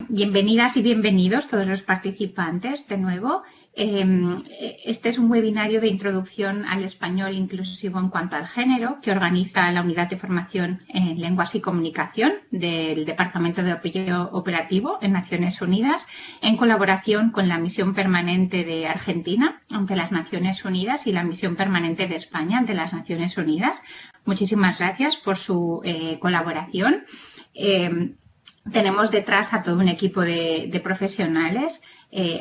Bienvenidas y bienvenidos todos los participantes de nuevo. Este es un webinario de introducción al español inclusivo en cuanto al género que organiza la Unidad de Formación en Lenguas y Comunicación del Departamento de Apoyo Operativo en Naciones Unidas en colaboración con la Misión Permanente de Argentina ante las Naciones Unidas y la Misión Permanente de España ante las Naciones Unidas. Muchísimas gracias por su colaboración. Tenemos detrás a todo un equipo de profesionales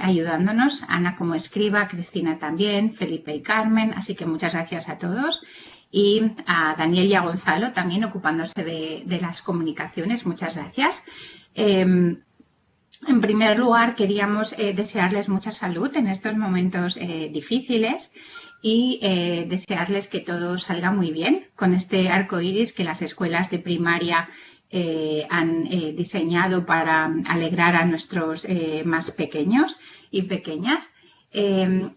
ayudándonos, Ana como escriba, Cristina también, Felipe y Carmen, así que muchas gracias a todos. Y a Daniel y a Gonzalo también ocupándose de las comunicaciones, muchas gracias. En primer lugar, queríamos desearles mucha salud en estos momentos difíciles y desearles que todo salga muy bien con este arco iris que las escuelas de primaria han diseñado para alegrar a nuestros más pequeños y pequeñas.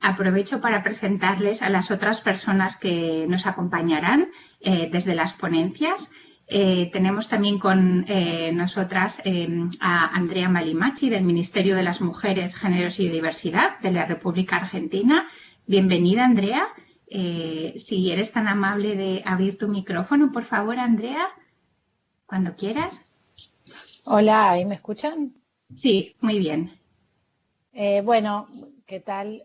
Aprovecho para presentarles a las otras personas que nos acompañarán desde las ponencias. Tenemos también con nosotras a Andrea Malimachi del Ministerio de las Mujeres, Géneros y Diversidad de la República Argentina. Bienvenida, Andrea. Si eres tan amable de abrir tu micrófono, por favor, Andrea. Cuando quieras. Hola, ¿ahí me escuchan? Sí, muy bien. Bueno, ¿qué tal?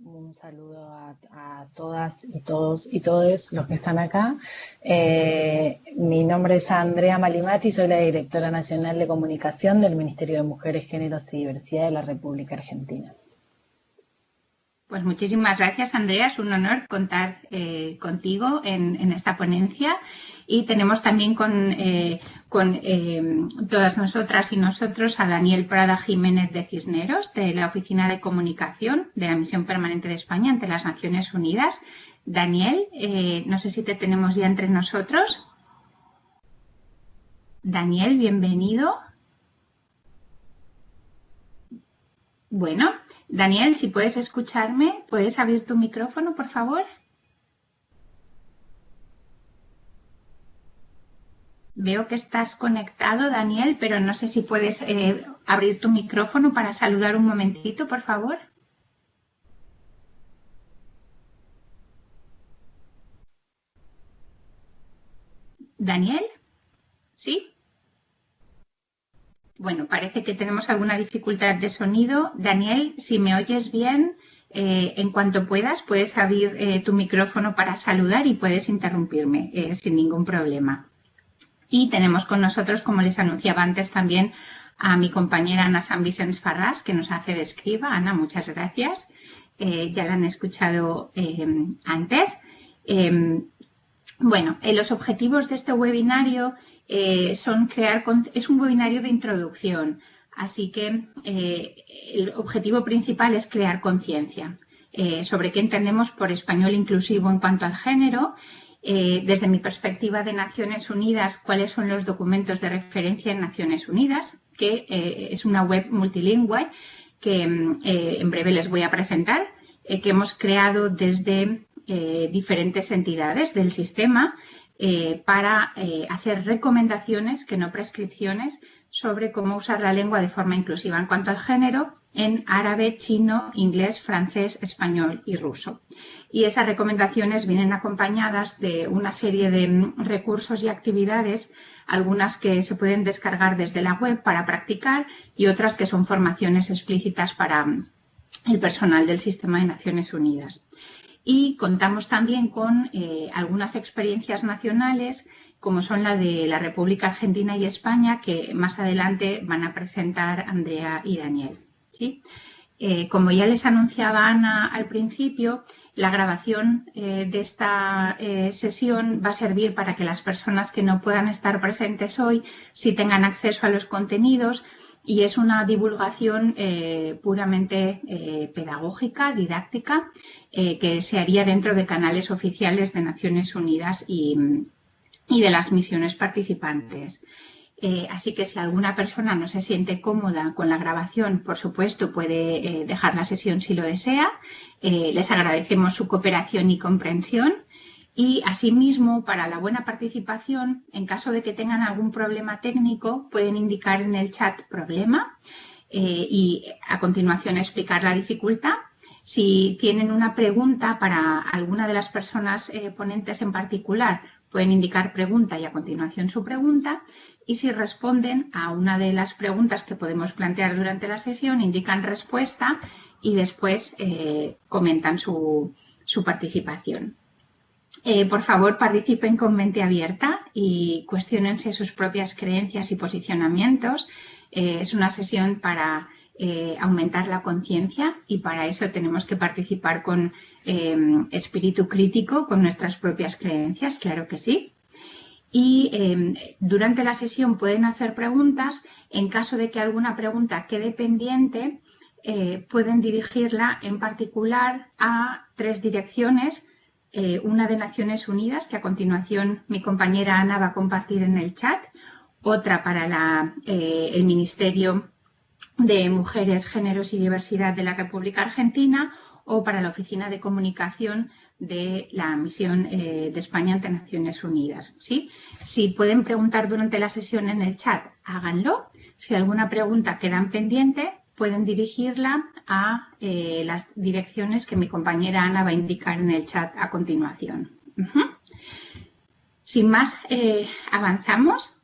Un saludo a todas y todos y todes los que están acá. Mi nombre es Andrea Malimachi, soy la Directora Nacional de Comunicación del Ministerio de Mujeres, Géneros y Diversidad de la República Argentina. Pues muchísimas gracias, Andrea. Es un honor contar contigo en esta ponencia. Y tenemos también con todas nosotras y nosotros a Daniel Prada Jiménez de Cisneros, de la Oficina de Comunicación de la Misión Permanente de España ante las Naciones Unidas. Daniel, no sé si te tenemos ya entre nosotros. Daniel, bienvenido. Bueno, Daniel, si puedes escucharme, ¿puedes abrir tu micrófono, por favor? Veo que estás conectado, Daniel, pero no sé si puedes abrir tu micrófono para saludar un momentito, por favor. ¿Daniel? ¿Sí? Bueno, parece que tenemos alguna dificultad de sonido. Daniel, si me oyes bien, en cuanto puedas, puedes abrir tu micrófono para saludar y puedes interrumpirme sin ningún problema. Y tenemos con nosotros, como les anunciaba antes, también a mi compañera Ana San Vicens Farrás, que nos hace de escriba. Ana, muchas gracias. Ya la han escuchado antes. Bueno, los objetivos de este webinario son es un webinario de introducción, así que el objetivo principal es crear conciencia sobre qué entendemos por español inclusivo en cuanto al género. Desde mi perspectiva de Naciones Unidas, cuáles son los documentos de referencia en Naciones Unidas, que es una web multilingüe que en breve les voy a presentar, que hemos creado desde diferentes entidades del sistema para hacer recomendaciones, que no prescripciones, sobre cómo usar la lengua de forma inclusiva en cuanto al género en árabe, chino, inglés, francés, español y ruso. Y esas recomendaciones vienen acompañadas de una serie de recursos y actividades, algunas que se pueden descargar desde la web para practicar y otras que son formaciones explícitas para el personal del Sistema de Naciones Unidas. Y contamos también con algunas experiencias nacionales, como son la de la República Argentina y España, que más adelante van a presentar Andrea y Daniel. ¿Sí? Como ya les anunciaba Ana al principio, la grabación de esta sesión va a servir para que las personas que no puedan estar presentes hoy sí tengan acceso a los contenidos, y es una divulgación puramente pedagógica, didáctica, que se haría dentro de canales oficiales de Naciones Unidas y de las misiones participantes. Así que si alguna persona no se siente cómoda con la grabación, por supuesto, puede dejar la sesión si lo desea. Les agradecemos su cooperación y comprensión. Y asimismo, para la buena participación, en caso de que tengan algún problema técnico, pueden indicar en el chat problema y a continuación explicar la dificultad. Si tienen una pregunta para alguna de las personas ponentes en particular, pueden indicar pregunta y a continuación su pregunta. Y si responden a una de las preguntas que podemos plantear durante la sesión, indican respuesta y después comentan su participación. Por favor, participen con mente abierta y cuestiónense sus propias creencias y posicionamientos. Es una sesión para aumentar la conciencia y para eso tenemos que participar con espíritu crítico, con nuestras propias creencias, claro que sí. Y durante la sesión pueden hacer preguntas. En caso de que alguna pregunta quede pendiente, pueden dirigirla en particular a 3 direcciones. Una de Naciones Unidas, que a continuación mi compañera Ana va a compartir en el chat, otra para el Ministerio de Mujeres, Géneros y Diversidad de la República Argentina o para la Oficina de Comunicación de la Misión de España ante Naciones Unidas. ¿Sí? Si pueden preguntar durante la sesión en el chat, háganlo. Si alguna pregunta queda pendiente, pueden dirigirla a las direcciones que mi compañera Ana va a indicar en el chat a continuación. Sin más, avanzamos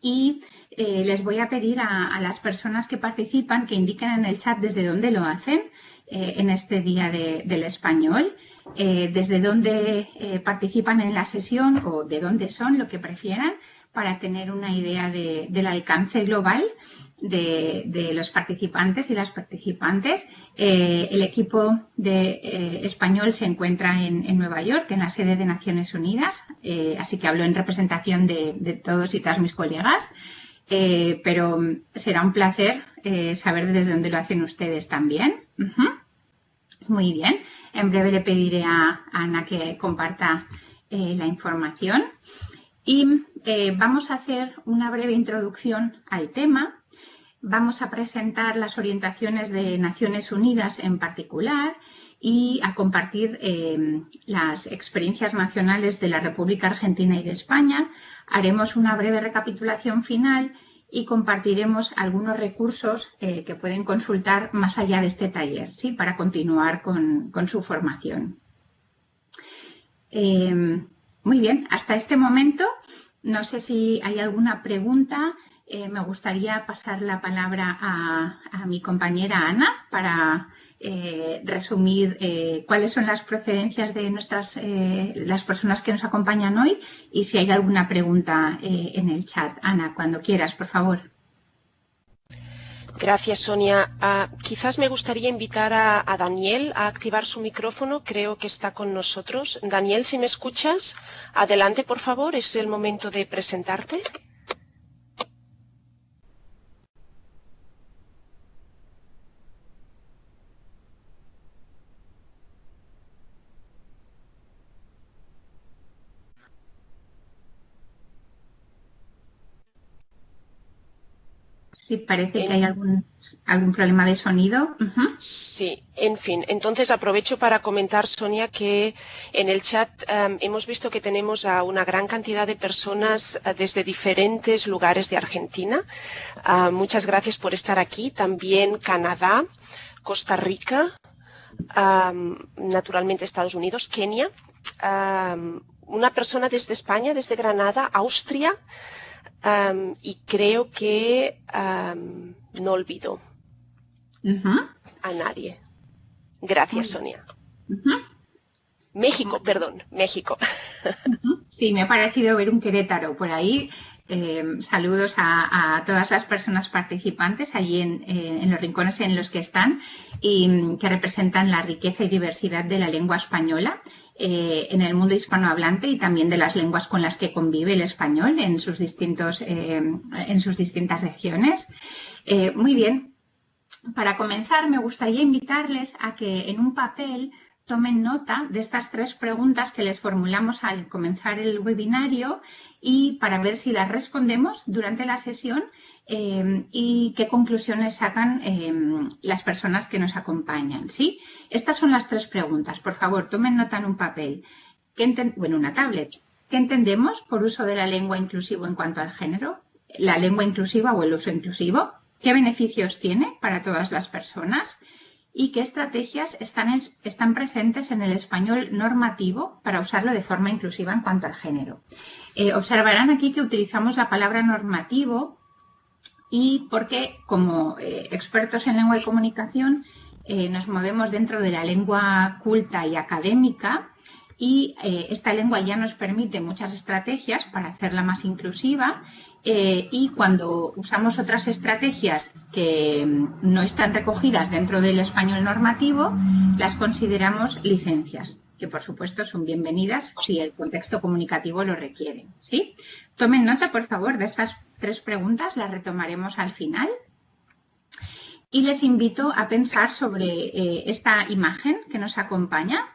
y les voy a pedir a las personas que participan que indiquen en el chat desde dónde lo hacen en este Día del Español, desde dónde participan en la sesión o de dónde son, lo que prefieran, para tener una idea del alcance global de los participantes y las participantes. El equipo español se encuentra en Nueva York, en la sede de Naciones Unidas, así que hablo en representación de todos y todas mis colegas, pero será un placer saber desde dónde lo hacen ustedes también. Muy bien, en breve le pediré a Ana que comparta la información. Y vamos a hacer una breve introducción al tema. Vamos a presentar las orientaciones de Naciones Unidas en particular y a compartir las experiencias nacionales de la República Argentina y de España. Haremos una breve recapitulación final y compartiremos algunos recursos que pueden consultar más allá de este taller, ¿sí? Para continuar con su formación. Muy bien, hasta este momento, no sé si hay alguna pregunta. Me gustaría pasar la palabra a mi compañera Ana para resumir cuáles son las procedencias de las personas que nos acompañan hoy y si hay alguna pregunta en el chat. Ana, cuando quieras, por favor. Gracias, Sonia. Quizás me gustaría invitar a Daniel a activar su micrófono. Creo que está con nosotros. Daniel, si me escuchas, adelante, por favor. Es el momento de presentarte. Sí, parece que hay algún problema de sonido. Sí, en fin. Entonces aprovecho para comentar, Sonia, que en el chat hemos visto que tenemos a una gran cantidad de personas desde diferentes lugares de Argentina. Muchas gracias por estar aquí. También Canadá, Costa Rica, naturalmente Estados Unidos, Kenia, una persona desde España, desde Granada, Austria, y creo que no olvido a nadie. Gracias, Sonia. México, perdón, México. Sí, me ha parecido ver un Querétaro por ahí. Saludos a todas las personas participantes allí en los rincones en los que están y que representan la riqueza y diversidad de la lengua española en el mundo hispanohablante y también de las lenguas con las que convive el español en sus distintas regiones. Muy bien. Para comenzar, me gustaría invitarles a que en un papel tomen nota de estas 3 preguntas que les formulamos al comenzar el webinario y para ver si las respondemos durante la sesión y qué conclusiones sacan las personas que nos acompañan, ¿sí? Estas son las 3 preguntas. Por favor, tomen nota en un papel. bueno, una tablet. ¿Qué entendemos por uso de la lengua inclusivo en cuanto al género? La lengua inclusiva o el uso inclusivo. ¿Qué beneficios tiene para todas las personas? ¿Y qué estrategias están presentes en el español normativo para usarlo de forma inclusiva en cuanto al género? Observarán aquí que utilizamos la palabra normativo y porque como expertos en lengua y comunicación nos movemos dentro de la lengua culta y académica y esta lengua ya nos permite muchas estrategias para hacerla más inclusiva y cuando usamos otras estrategias que no están recogidas dentro del español normativo, las consideramos licencias, que por supuesto son bienvenidas si el contexto comunicativo lo requiere, ¿sí? Tomen nota, por favor, de estas 3 preguntas, las retomaremos al final. Y les invito a pensar sobre esta imagen que nos acompaña.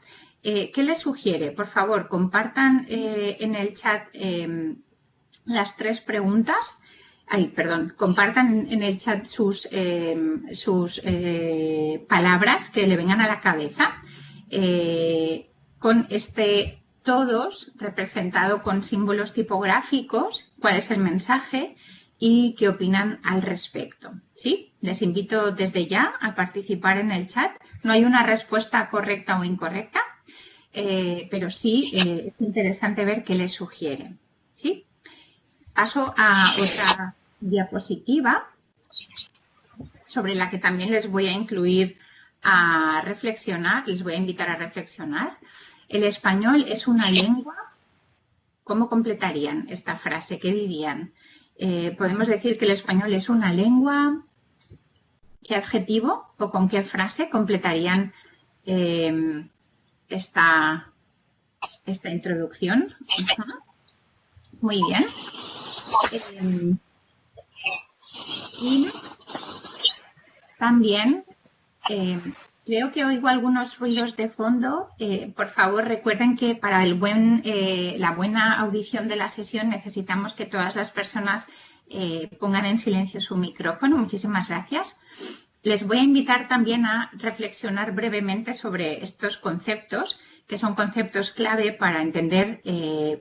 ¿Qué les sugiere? Por favor, compartan en el chat las 3 preguntas. Compartan en el chat sus palabras que le vengan a la cabeza con este todos representado con símbolos tipográficos, cuál es el mensaje y qué opinan al respecto, ¿sí? Les invito desde ya a participar en el chat. No hay una respuesta correcta o incorrecta, pero sí es interesante ver qué les sugiere, ¿sí? Paso a otra diapositiva sobre la que también les voy a incluir a reflexionar, les voy a invitar a reflexionar. El español es una lengua. ¿Cómo completarían esta frase? ¿Qué dirían? Podemos decir que el español es una lengua. ¿Qué adjetivo o con qué frase completarían esta introducción? Muy bien. Y también creo que oigo algunos ruidos de fondo. Por favor, recuerden que para la buena audición de la sesión necesitamos que todas las personas pongan en silencio su micrófono. Muchísimas gracias. Les voy a invitar también a reflexionar brevemente sobre estos conceptos, que son conceptos clave para entender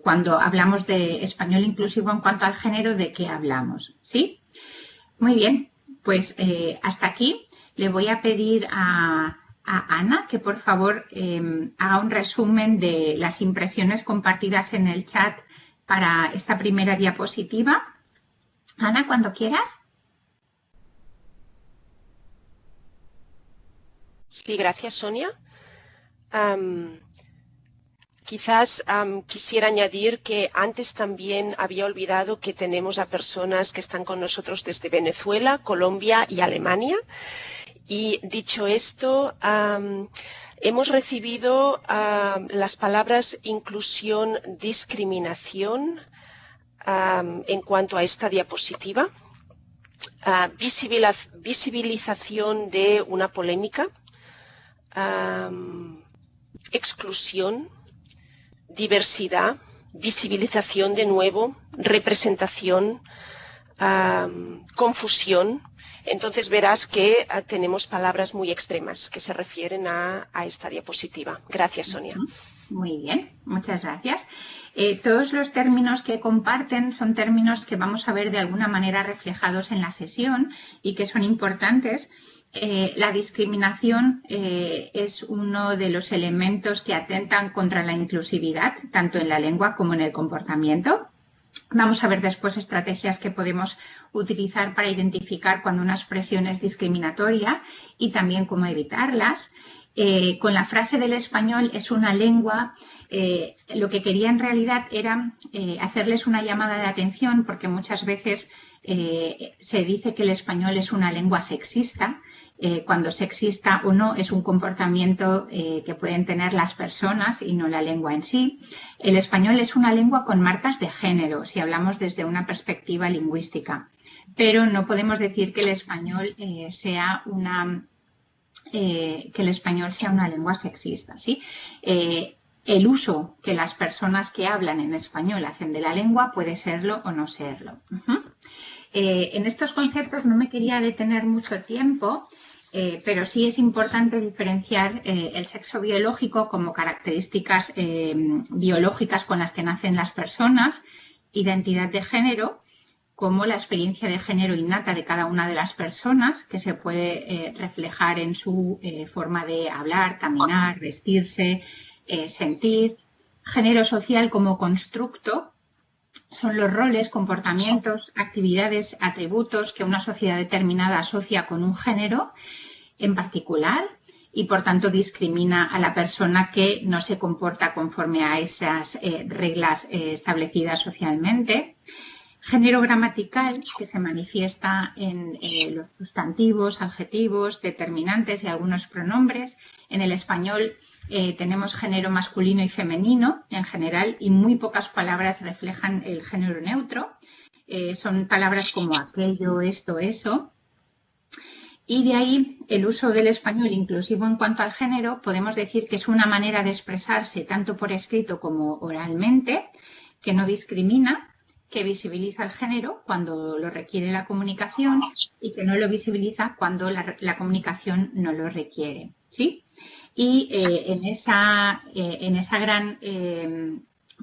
cuando hablamos de español inclusivo en cuanto al género, de qué hablamos, ¿sí? Muy bien, pues hasta aquí. Le voy a pedir a Ana que por favor haga un resumen de las impresiones compartidas en el chat para esta primera diapositiva. Ana, cuando quieras. Sí, gracias, Sonia. Quizás quisiera añadir que antes también había olvidado que tenemos a personas que están con nosotros desde Venezuela, Colombia y Alemania. Y dicho esto, hemos recibido las palabras inclusión, discriminación en cuanto a esta diapositiva, visibilización de una polémica, exclusión, diversidad, visibilización de nuevo, representación, confusión. Entonces verás que tenemos palabras muy extremas que se refieren a esta diapositiva. Gracias, Sonia. Muy bien, muchas gracias. Todos los términos que comparten son términos que vamos a ver de alguna manera reflejados en la sesión y que son importantes. La discriminación es uno de los elementos que atentan contra la inclusividad, tanto en la lengua como en el comportamiento. Vamos a ver después estrategias que podemos utilizar para identificar cuando una expresión es discriminatoria y también cómo evitarlas. Con la frase del español es una lengua, lo que quería en realidad era hacerles una llamada de atención porque muchas veces se dice que el español es una lengua sexista. Cuando sexista o no es un comportamiento que pueden tener las personas y no la lengua en sí. El español es una lengua con marcas de género, si hablamos desde una perspectiva lingüística, pero no podemos decir que el español sea una lengua sexista, ¿sí? El uso que las personas que hablan en español hacen de la lengua puede serlo o no serlo. En estos conceptos no me quería detener mucho tiempo. pero sí es importante diferenciar el sexo biológico como características biológicas con las que nacen las personas, identidad de género, como la experiencia de género innata de cada una de las personas, que se puede reflejar en su forma de hablar, caminar, vestirse, sentir. Género social como constructo son los roles, comportamientos, actividades, atributos que una sociedad determinada asocia con un género en particular y, por tanto, discrimina a la persona que no se comporta conforme a esas reglas establecidas socialmente. Género gramatical, que se manifiesta en los sustantivos, adjetivos, determinantes y algunos pronombres. En el español tenemos género masculino y femenino en general y muy pocas palabras reflejan el género neutro. Son palabras como aquello, esto, eso. Y de ahí el uso del español inclusivo en cuanto al género, podemos decir que es una manera de expresarse tanto por escrito como oralmente, que no discrimina, que visibiliza el género cuando lo requiere la comunicación y que no lo visibiliza cuando la comunicación no lo requiere, ¿sí? Y en esa gran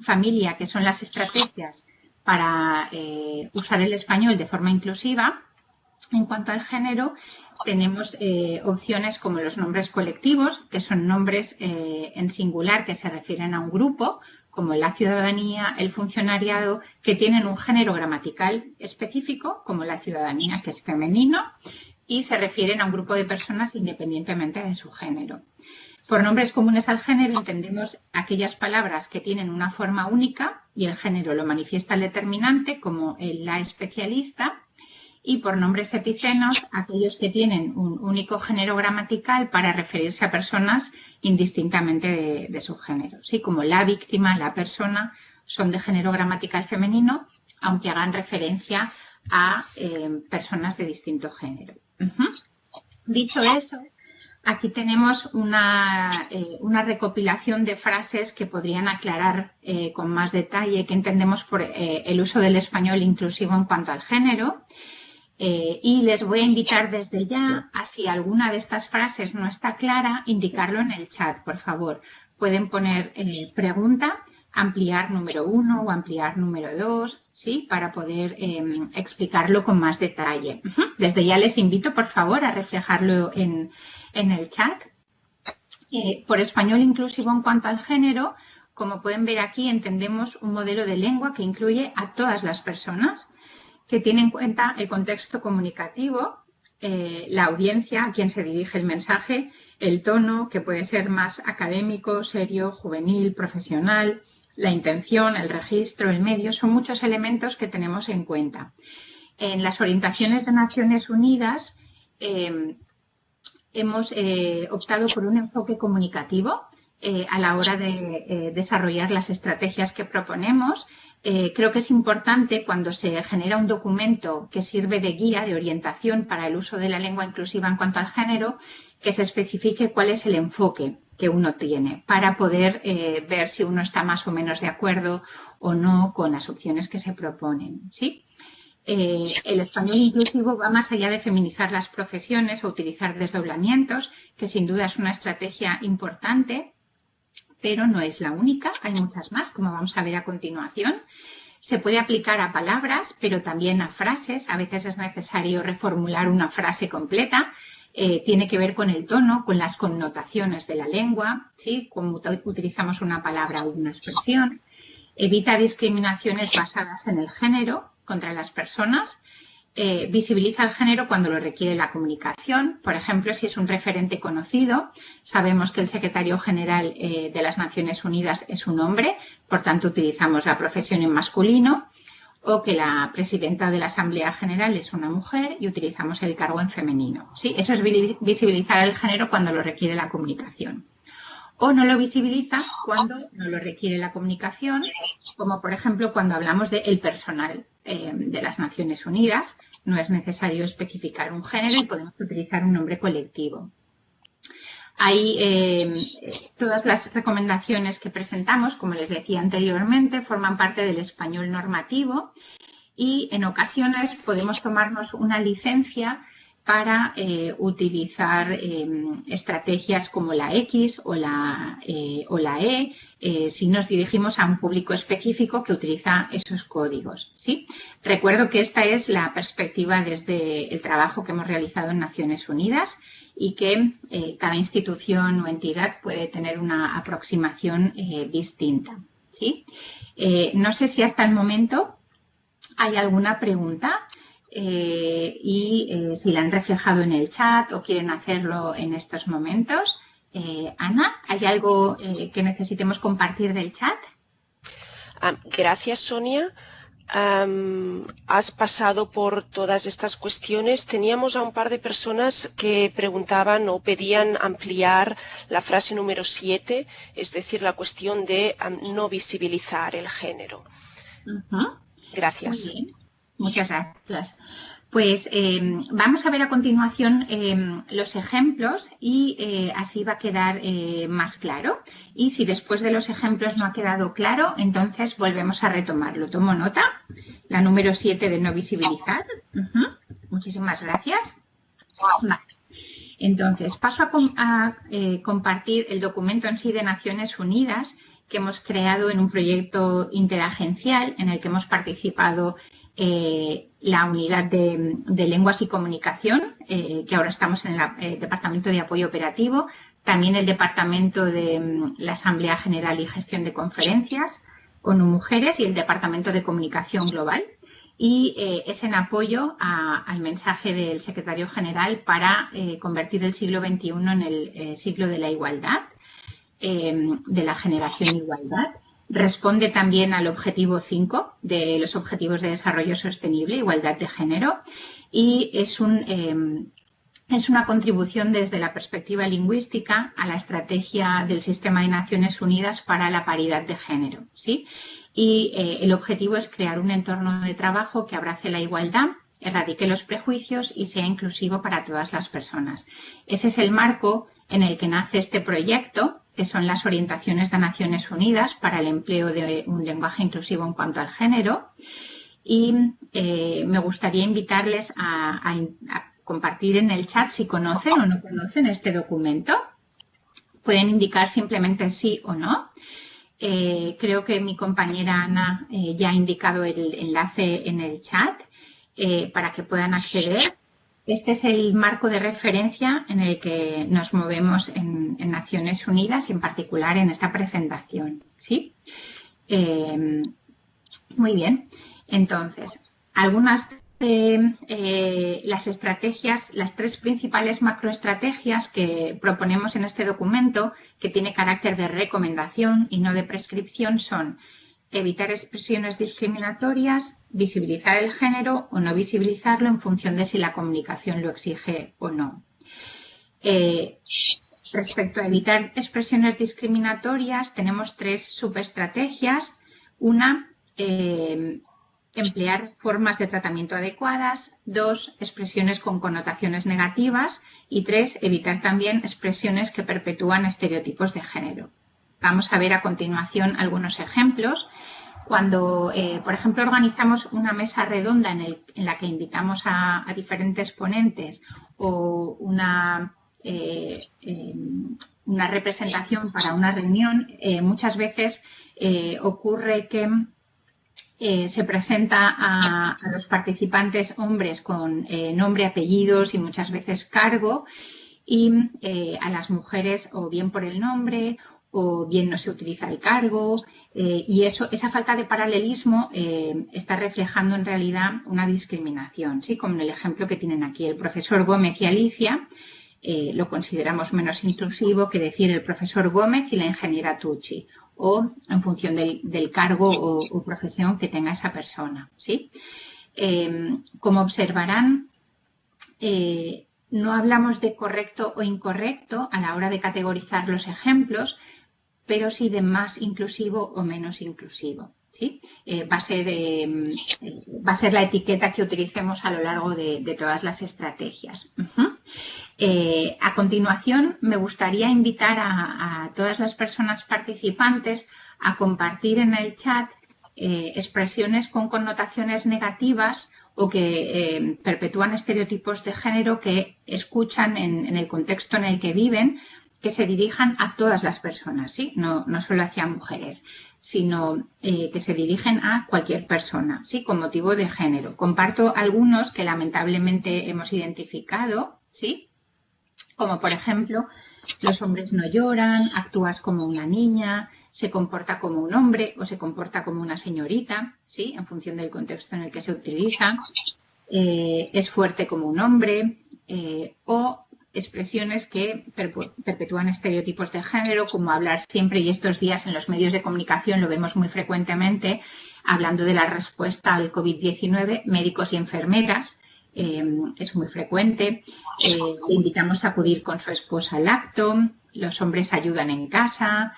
familia que son las estrategias para usar el español de forma inclusiva, en cuanto al género, tenemos opciones como los nombres colectivos, que son nombres en singular que se refieren a un grupo, como la ciudadanía, el funcionariado, que tienen un género gramatical específico, como la ciudadanía, que es femenino, y se refieren a un grupo de personas independientemente de su género. Por nombres comunes al género entendemos aquellas palabras que tienen una forma única y el género lo manifiesta el determinante, como el la especialista, y por nombres epicenos, aquellos que tienen un único género gramatical para referirse a personas indistintamente de su género. Sí, como la víctima, la persona, son de género gramatical femenino, aunque hagan referencia a personas de distinto género. Dicho eso, aquí tenemos una recopilación de frases que podrían aclarar con más detalle qué entendemos por el uso del español inclusivo en cuanto al género. Y les voy a invitar desde ya a, si alguna de estas frases no está clara, indicarlo en el chat, por favor. Pueden poner pregunta, ampliar número 1 o ampliar número 2, ¿sí? Para poder explicarlo con más detalle. Desde ya les invito, por favor, a reflejarlo en el chat. Por español inclusivo en cuanto al género, como pueden ver aquí, entendemos un modelo de lengua que incluye a todas las personas, que tiene en cuenta el contexto comunicativo, la audiencia a quien se dirige el mensaje, el tono, que puede ser más académico, serio, juvenil, profesional, la intención, el registro, el medio, son muchos elementos que tenemos en cuenta. En las orientaciones de Naciones Unidas hemos optado por un enfoque comunicativo a la hora de desarrollar las estrategias que proponemos. Creo que es importante cuando se genera un documento que sirve de guía, de orientación para el uso de la lengua inclusiva en cuanto al género, que se especifique cuál es el enfoque que uno tiene para poder ver si uno está más o menos de acuerdo o no con las opciones que se proponen, ¿sí? El español inclusivo va más allá de feminizar las profesiones o utilizar desdoblamientos, que sin duda es una estrategia importante, pero no es la única, hay muchas más, como vamos a ver a continuación. Se puede aplicar a palabras, pero también a frases. A veces es necesario reformular una frase completa. Tiene que ver con el tono, con las connotaciones de la lengua, ¿sí? Como utilizamos una palabra o una expresión. Evita discriminaciones basadas en el género contra las personas. Visibiliza el género cuando lo requiere la comunicación. Por ejemplo, si es un referente conocido, sabemos que el secretario general de las Naciones Unidas es un hombre, por tanto utilizamos la profesión en masculino, o que la presidenta de la Asamblea General es una mujer y utilizamos el cargo en femenino. ¿Sí? Eso es visibilizar el género cuando lo requiere la comunicación. O no lo visibiliza cuando no lo requiere la comunicación, como por ejemplo cuando hablamos del personal de las Naciones Unidas. No es necesario especificar un género y podemos utilizar un nombre colectivo. Hay todas las recomendaciones que presentamos, como les decía anteriormente, forman parte del español normativo y en ocasiones podemos tomarnos una licencia para utilizar estrategias como la X o la E si nos dirigimos a un público específico que utiliza esos códigos, ¿sí? Recuerdo que esta es la perspectiva desde el trabajo que hemos realizado en Naciones Unidas y que cada institución o entidad puede tener una aproximación distinta, ¿sí? No sé si hasta el momento hay alguna pregunta. Si la han reflejado en el chat o quieren hacerlo en estos momentos. Ana, ¿hay algo que necesitemos compartir del chat? Gracias, Sonia. Has pasado por todas estas cuestiones. Teníamos a un par de personas que preguntaban o pedían ampliar la frase número 7, es decir, la cuestión de no visibilizar el género. Gracias. Muy bien. Muchas gracias. Pues vamos a ver a continuación los ejemplos y así va a quedar más claro. Y si después de los ejemplos no ha quedado claro, entonces volvemos a retomarlo. Tomo nota, la número 7 de no visibilizar. Muchísimas gracias. Vale. Entonces, paso a compartir el documento en sí de Naciones Unidas que hemos creado en un proyecto interagencial en el que hemos participado la unidad de lenguas y comunicación, que ahora estamos en el Departamento de Apoyo Operativo, también el Departamento de la Asamblea General y Gestión de Conferencias, ONU Mujeres y el Departamento de Comunicación Global. Y es en apoyo al mensaje del Secretario General para convertir el siglo XXI en el siglo de la igualdad, de la generación igualdad. Responde también al objetivo 5 de los Objetivos de Desarrollo Sostenible, igualdad de género, y es una contribución desde la perspectiva lingüística a la estrategia del Sistema de Naciones Unidas para la paridad de género, ¿sí? Y el objetivo es crear un entorno de trabajo que abrace la igualdad, erradique los prejuicios y sea inclusivo para todas las personas. Ese es el marco en el que nace este proyecto, que son las orientaciones de Naciones Unidas para el empleo de un lenguaje inclusivo en cuanto al género. Y me gustaría invitarles a compartir en el chat si conocen o no conocen este documento. Pueden indicar simplemente sí o no. Creo que mi compañera Ana ya ha indicado el enlace en el chat para que puedan acceder. Este es el marco de referencia en el que nos movemos en Naciones Unidas y en particular en esta presentación, ¿sí? Muy bien. Entonces, algunas de las estrategias, las 3 principales macroestrategias que proponemos en este documento, que tiene carácter de recomendación y no de prescripción, son evitar expresiones discriminatorias, visibilizar el género o no visibilizarlo en función de si la comunicación lo exige o no. Respecto a evitar expresiones discriminatorias, tenemos 3 subestrategias. Una, emplear formas de tratamiento adecuadas. 2, expresiones con connotaciones negativas. Y 3, evitar también expresiones que perpetúan estereotipos de género. Vamos a ver a continuación algunos ejemplos. Cuando, por ejemplo, organizamos una mesa redonda en la que invitamos a diferentes ponentes o una representación para una reunión, muchas veces ocurre que se presenta a los participantes hombres con nombre, apellidos y muchas veces cargo, y a las mujeres o bien por el nombre o bien no se utiliza el cargo, y esa falta de paralelismo está reflejando en realidad una discriminación, ¿sí? Como en el ejemplo que tienen aquí, el profesor Gómez y Alicia lo consideramos menos inclusivo que decir el profesor Gómez y la ingeniera Tucci, o en función del cargo o profesión que tenga esa persona, ¿sí? Como observarán, no hablamos de correcto o incorrecto a la hora de categorizar los ejemplos, pero sí de más inclusivo o menos inclusivo, ¿sí? Va a ser la etiqueta que utilicemos a lo largo de todas las estrategias. A continuación, me gustaría invitar a todas las personas participantes a compartir en el chat expresiones con connotaciones negativas o que perpetúan estereotipos de género que escuchan en el contexto en el que viven, que se dirijan a todas las personas, ¿sí? No solo hacia mujeres, sino que se dirigen a cualquier persona, ¿sí? Con motivo de género. Comparto algunos que lamentablemente hemos identificado, ¿sí? Como por ejemplo, los hombres no lloran, actúas como una niña, se comporta como un hombre o se comporta como una señorita, ¿sí? En función del contexto en el que se utiliza, es fuerte como un hombre, o expresiones que perpetúan estereotipos de género, como hablar siempre, y estos días en los medios de comunicación lo vemos muy frecuentemente, hablando de la respuesta al COVID-19, médicos y enfermeras, es muy frecuente. Le invitamos a acudir con su esposa al acto, los hombres ayudan en casa.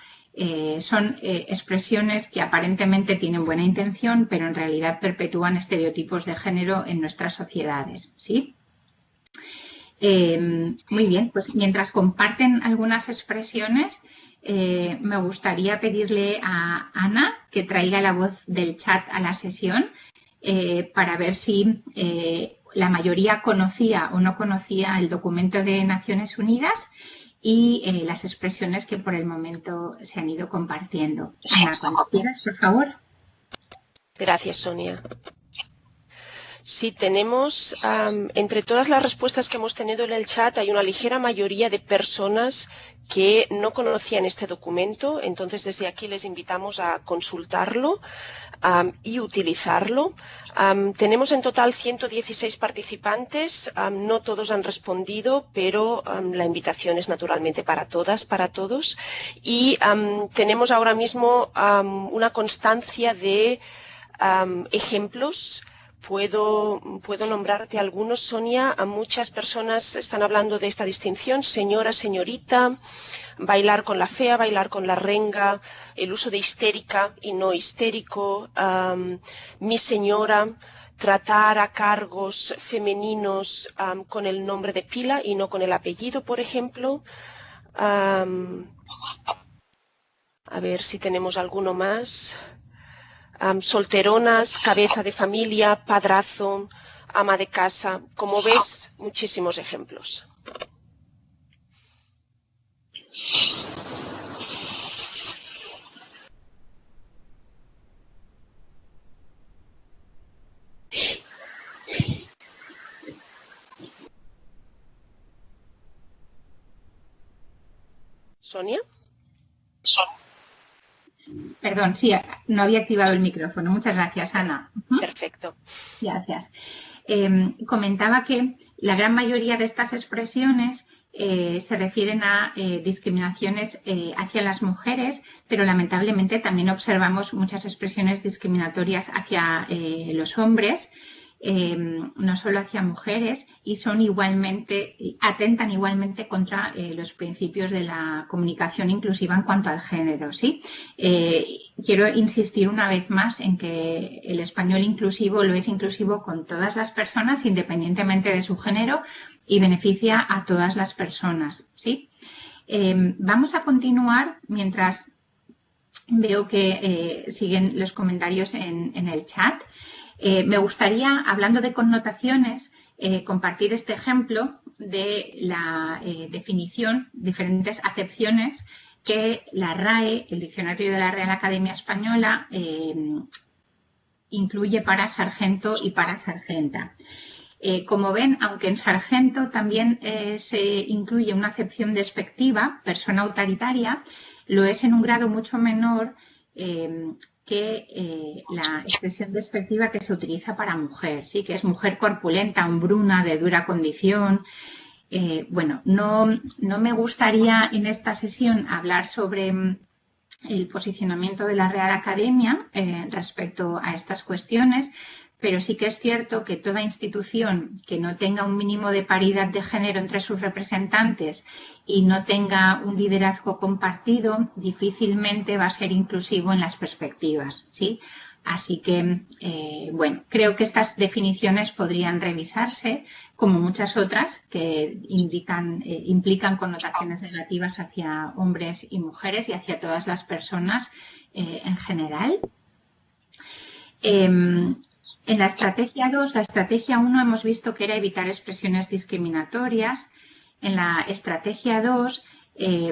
Son expresiones que aparentemente tienen buena intención, pero en realidad perpetúan estereotipos de género en nuestras sociedades, ¿sí? Muy bien, pues mientras comparten algunas expresiones, me gustaría pedirle a Ana que traiga la voz del chat a la sesión para ver si la mayoría conocía o no conocía el documento de Naciones Unidas y las expresiones que por el momento se han ido compartiendo. Ana, cuando quieras, por favor. Gracias, Sonia. Sí, tenemos, entre todas las respuestas que hemos tenido en el chat, hay una ligera mayoría de personas que no conocían este documento, entonces desde aquí les invitamos a consultarlo y utilizarlo. Tenemos en total 116 participantes, no todos han respondido, pero la invitación es naturalmente para todas, para todos. Y tenemos ahora mismo una constancia de ejemplos. Puedo nombrarte algunos, Sonia. Muchas personas están hablando de esta distinción: señora, señorita, bailar con la fea, bailar con la renga, el uso de histérica y no histérico, mi señora, tratar a cargos femeninos con el nombre de pila y no con el apellido, por ejemplo. A ver si tenemos alguno más. Solteronas, cabeza de familia, padrazo, ama de casa. Como ves, muchísimos ejemplos. ¿Sonia? Perdón, sí, no había activado el micrófono. Muchas gracias, Ana. Perfecto. Gracias. Comentaba que la gran mayoría de estas expresiones se refieren a discriminaciones hacia las mujeres, pero lamentablemente también observamos muchas expresiones discriminatorias hacia los hombres, no solo hacia mujeres, y son atentan igualmente contra los principios de la comunicación inclusiva en cuanto al género, ¿sí? Quiero insistir una vez más en que el español inclusivo lo es inclusivo con todas las personas, independientemente de su género, y beneficia a todas las personas, ¿sí? Vamos a continuar mientras veo que siguen los comentarios en el chat. Me gustaría, hablando de connotaciones, compartir este ejemplo de la definición, diferentes acepciones que la RAE, el diccionario de la Real Academia Española, incluye para sargento y para sargenta. Como ven, aunque en sargento también se incluye una acepción despectiva, persona autoritaria, lo es en un grado mucho menor que la expresión despectiva que se utiliza para mujer, ¿sí? Que es mujer corpulenta, hombruna, de dura condición. Bueno, no me gustaría en esta sesión hablar sobre el posicionamiento de la Real Academia respecto a estas cuestiones, pero sí que es cierto que toda institución que no tenga un mínimo de paridad de género entre sus representantes y no tenga un liderazgo compartido, difícilmente va a ser inclusivo en las perspectivas, ¿sí? Así que, bueno, creo que estas definiciones podrían revisarse, como muchas otras que implican connotaciones negativas hacia hombres y mujeres y hacia todas las personas en general. En la estrategia 2, la estrategia 1 hemos visto que era evitar expresiones discriminatorias. En la estrategia 2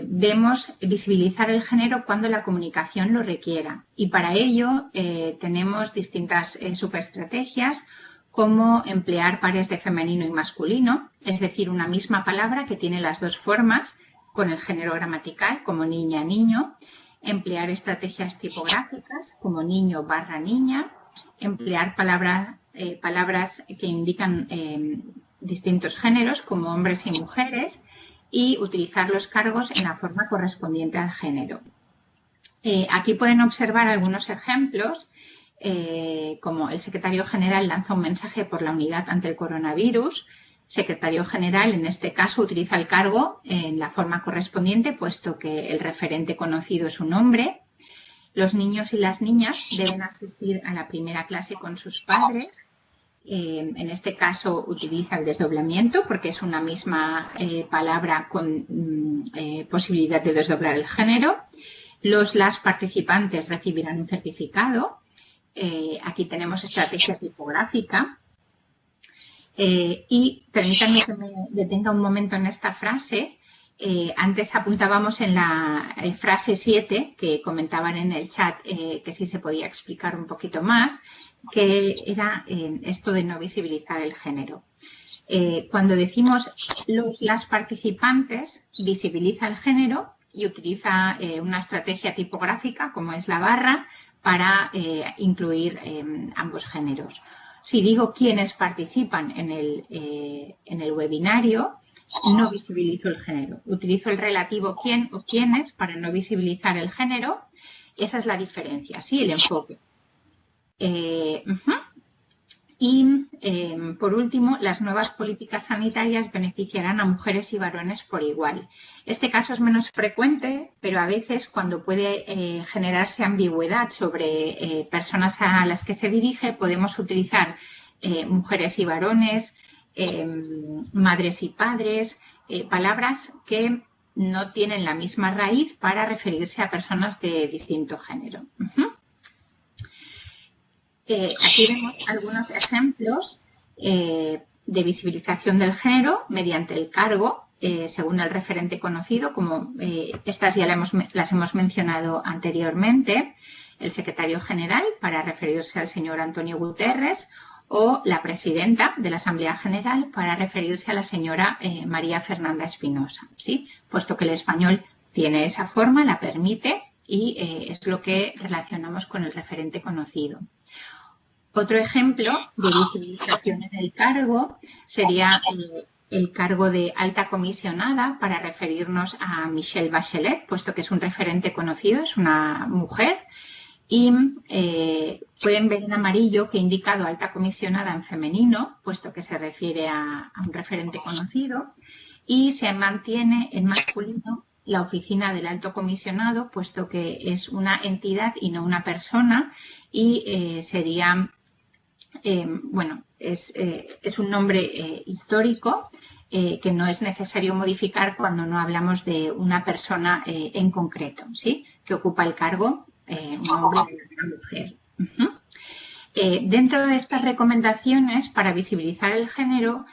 vemos visibilizar el género cuando la comunicación lo requiera. Y para ello tenemos distintas subestrategias, como emplear pares de femenino y masculino, es decir, una misma palabra que tiene las dos formas con el género gramatical, como niña, niño, emplear estrategias tipográficas como niño barra niña, emplear palabras que indican distintos géneros como hombres y mujeres y utilizar los cargos en la forma correspondiente al género. Aquí pueden observar algunos ejemplos, como el secretario general lanza un mensaje por la unidad ante el coronavirus. Secretario general, en este caso, utiliza el cargo en la forma correspondiente, puesto que el referente conocido es un hombre. Los niños y las niñas deben asistir a la primera clase con sus padres. En este caso utiliza el desdoblamiento porque es una misma palabra con posibilidad de desdoblar el género. Las participantes recibirán un certificado. Aquí tenemos estrategia tipográfica. Y permítanme que me detenga un momento en esta frase. Antes apuntábamos en la frase 7, que comentaban en el chat, que sí se podía explicar un poquito más, que era esto de no visibilizar el género. Cuando decimos las participantes, visibiliza el género y utiliza una estrategia tipográfica, como es la barra, para incluir ambos géneros. Si digo quiénes participan en el webinario, no visibilizo el género. Utilizo el relativo quién o quiénes para no visibilizar el género. Esa es la diferencia, ¿sí? El enfoque. Y, por último, las nuevas políticas sanitarias beneficiarán a mujeres y varones por igual. Este caso es menos frecuente, pero a veces cuando puede generarse ambigüedad sobre personas a las que se dirige, podemos utilizar mujeres y varones, madres y padres, palabras que no tienen la misma raíz para referirse a personas de distinto género. Aquí vemos algunos ejemplos de visibilización del género mediante el cargo, según el referente conocido, como estas ya las hemos mencionado anteriormente, el secretario general para referirse al señor Antonio Guterres o la presidenta de la Asamblea General para referirse a la señora María Fernanda Espinosa, ¿sí? Puesto que el español tiene esa forma, la permite y es lo que relacionamos con el referente conocido. Otro ejemplo de visibilización en el cargo sería el cargo de alta comisionada para referirnos a Michelle Bachelet, puesto que es un referente conocido, es una mujer. Y pueden ver en amarillo que he indicado alta comisionada en femenino, puesto que se refiere a un referente conocido. Y se mantiene en masculino la oficina del alto comisionado, puesto que es una entidad y no una persona. Y sería... bueno, es un nombre histórico que no es necesario modificar cuando no hablamos de una persona en concreto, ¿sí? Que ocupa el cargo, un hombre o una mujer. Dentro de estas recomendaciones para visibilizar el género,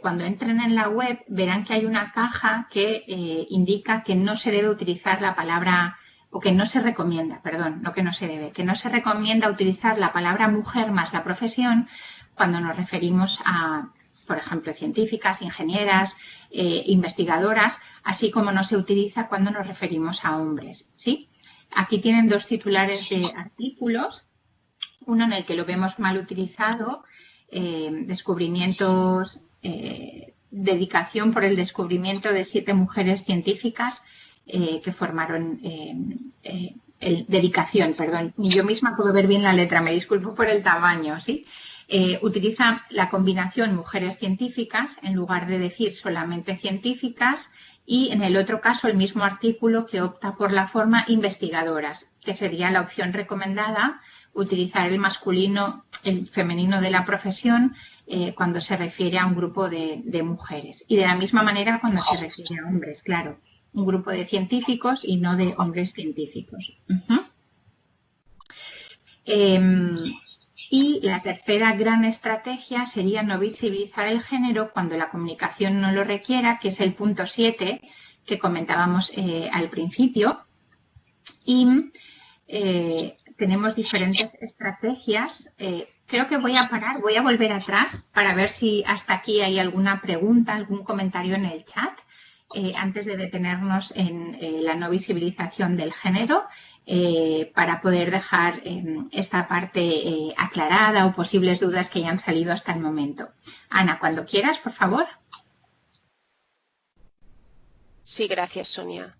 cuando entren en la web verán que hay una caja que indica que no se debe utilizar la palabra o que no se recomienda, perdón, no que no se debe, que no se recomienda utilizar la palabra mujer más la profesión cuando nos referimos a, por ejemplo, científicas, ingenieras, investigadoras, así como no se utiliza cuando nos referimos a hombres, ¿sí? Aquí tienen dos titulares de artículos, uno en el que lo vemos mal utilizado, descubrimientos, dedicación por el descubrimiento de 7 mujeres científicas que formaron dedicación, perdón, ni yo misma puedo ver bien la letra, me disculpo por el tamaño, ¿sí? Utiliza la combinación mujeres científicas en lugar de decir solamente científicas y en el otro caso el mismo artículo que opta por la forma investigadoras, que sería la opción recomendada, utilizar el masculino, el femenino de la profesión cuando se refiere a un grupo de mujeres y de la misma manera cuando se refiere a hombres, claro. Un grupo de científicos y no de hombres científicos. Y la tercera gran estrategia sería no visibilizar el género cuando la comunicación no lo requiera, que es el punto 7 que comentábamos al principio. Y tenemos diferentes estrategias. Creo que voy a parar, voy a volver atrás para ver si hasta aquí hay alguna pregunta, algún comentario en el chat, antes de detenernos en la no visibilización del género, para poder dejar esta parte aclarada o posibles dudas que hayan salido hasta el momento. Ana, cuando quieras, por favor. Sí, gracias, Sonia.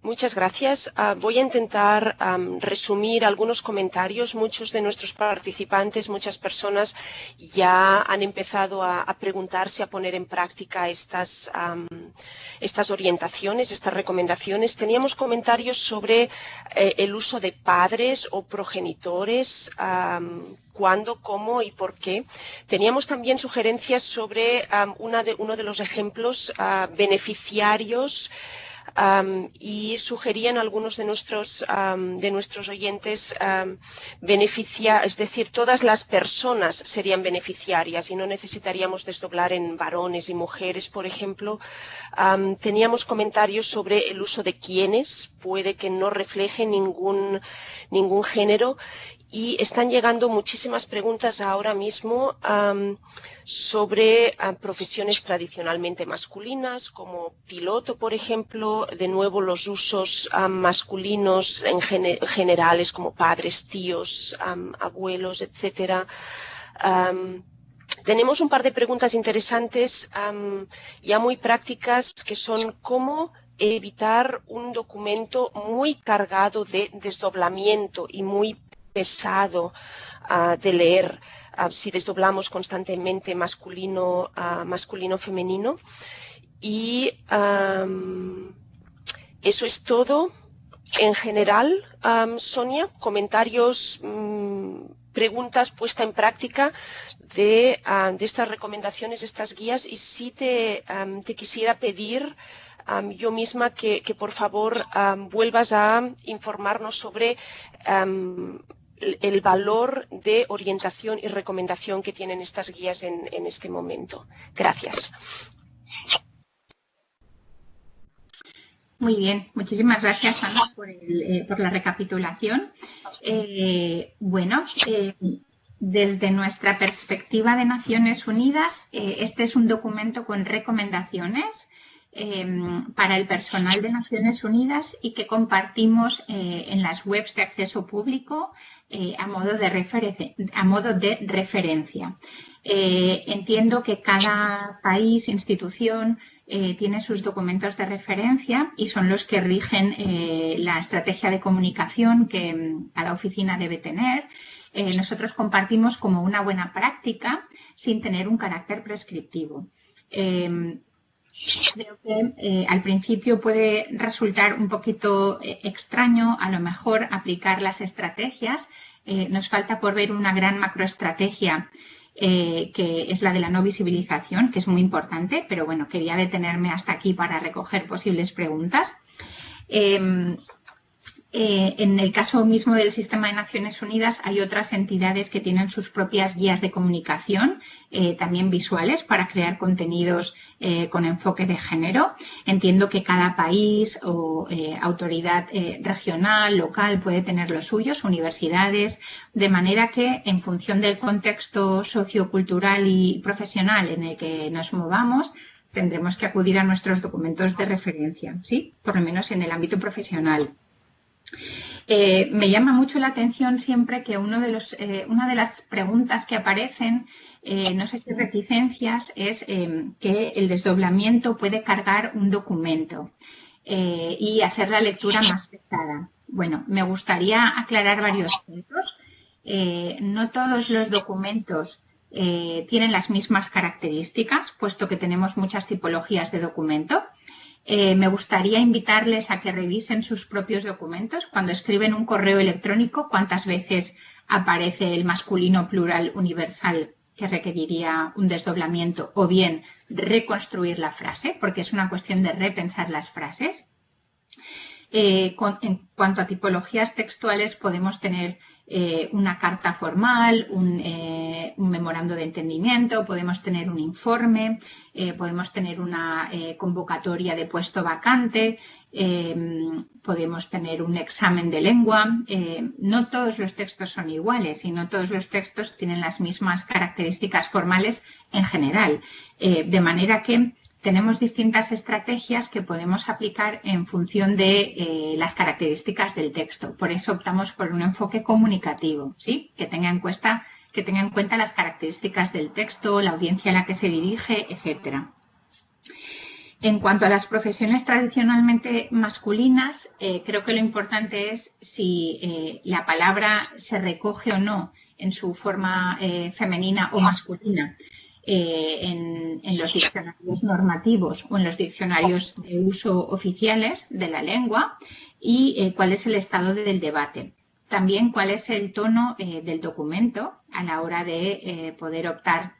Muchas gracias. Voy a intentar resumir algunos comentarios. Muchos de nuestros participantes, muchas personas ya han empezado a preguntarse, a poner en práctica estas orientaciones, estas recomendaciones. Teníamos comentarios sobre el uso de padres o progenitores, cuándo, cómo y por qué. Teníamos también sugerencias sobre uno de los ejemplos beneficiarios. Y sugerían algunos de nuestros oyentes es decir, todas las personas serían beneficiarias y no necesitaríamos desdoblar en varones y mujeres, por ejemplo. Teníamos comentarios sobre el uso de quiénes, puede que no refleje ningún género. Y están llegando muchísimas preguntas ahora mismo sobre profesiones tradicionalmente masculinas, como piloto, por ejemplo. De nuevo, los usos masculinos en generales, como padres, tíos, abuelos, etc. Tenemos un par de preguntas interesantes, ya muy prácticas, que son cómo evitar un documento muy cargado de desdoblamiento y muy pesado de leer si desdoblamos constantemente masculino, femenino. Y eso es todo en general. Sonia, comentarios, preguntas, puesta en práctica de estas recomendaciones, estas guías. Y sí te quisiera pedir yo misma que por favor vuelvas a informarnos sobre el valor de orientación y recomendación que tienen estas guías en este momento. Gracias. Muy bien, muchísimas gracias, Ana, por la recapitulación. Desde nuestra perspectiva de Naciones Unidas, este es un documento con recomendaciones para el personal de Naciones Unidas y que compartimos en las webs de acceso público a modo de referencia. Entiendo que cada país, institución, tiene sus documentos de referencia y son los que rigen la estrategia de comunicación que cada oficina debe tener. Nosotros compartimos como una buena práctica sin tener un carácter prescriptivo. Creo que al principio puede resultar un poquito extraño a lo mejor aplicar las estrategias. Nos falta por ver una gran macroestrategia que es la de la no visibilización, que es muy importante, pero bueno, quería detenerme hasta aquí para recoger posibles preguntas. En el caso mismo del Sistema de Naciones Unidas hay otras entidades que tienen sus propias guías de comunicación, también visuales, para crear contenidos con enfoque de género. Entiendo que cada país o autoridad regional, local, puede tener los suyos, universidades, de manera que en función del contexto sociocultural y profesional en el que nos movamos, tendremos que acudir a nuestros documentos de referencia, ¿sí? Por lo menos en el ámbito profesional. Me llama mucho la atención siempre que una de las preguntas que aparecen, no sé si reticencias, es que el desdoblamiento puede cargar un documento y hacer la lectura más pesada. Bueno, me gustaría aclarar varios puntos. No todos los documentos tienen las mismas características, puesto que tenemos muchas tipologías de documento. Me gustaría invitarles a que revisen sus propios documentos. Cuando escriben un correo electrónico, ¿cuántas veces aparece el masculino plural universal que requeriría un desdoblamiento? O bien reconstruir la frase, porque es una cuestión de repensar las frases. En cuanto a tipologías textuales, podemos tener una carta formal, un memorando de entendimiento, podemos tener un informe, podemos tener una convocatoria de puesto vacante, podemos tener un examen de lengua. No todos los textos son iguales y no todos los textos tienen las mismas características formales en general, de manera que tenemos distintas estrategias que podemos aplicar en función de las características del texto. Por eso optamos por un enfoque comunicativo, ¿sí? Que tenga en cuenta las características del texto, la audiencia a la que se dirige, etc. En cuanto a las profesiones tradicionalmente masculinas, creo que lo importante es si la palabra se recoge o no en su forma femenina o masculina. En los diccionarios normativos o en los diccionarios de uso oficiales de la lengua y cuál es el estado del debate. También cuál es el tono del documento a la hora de poder optar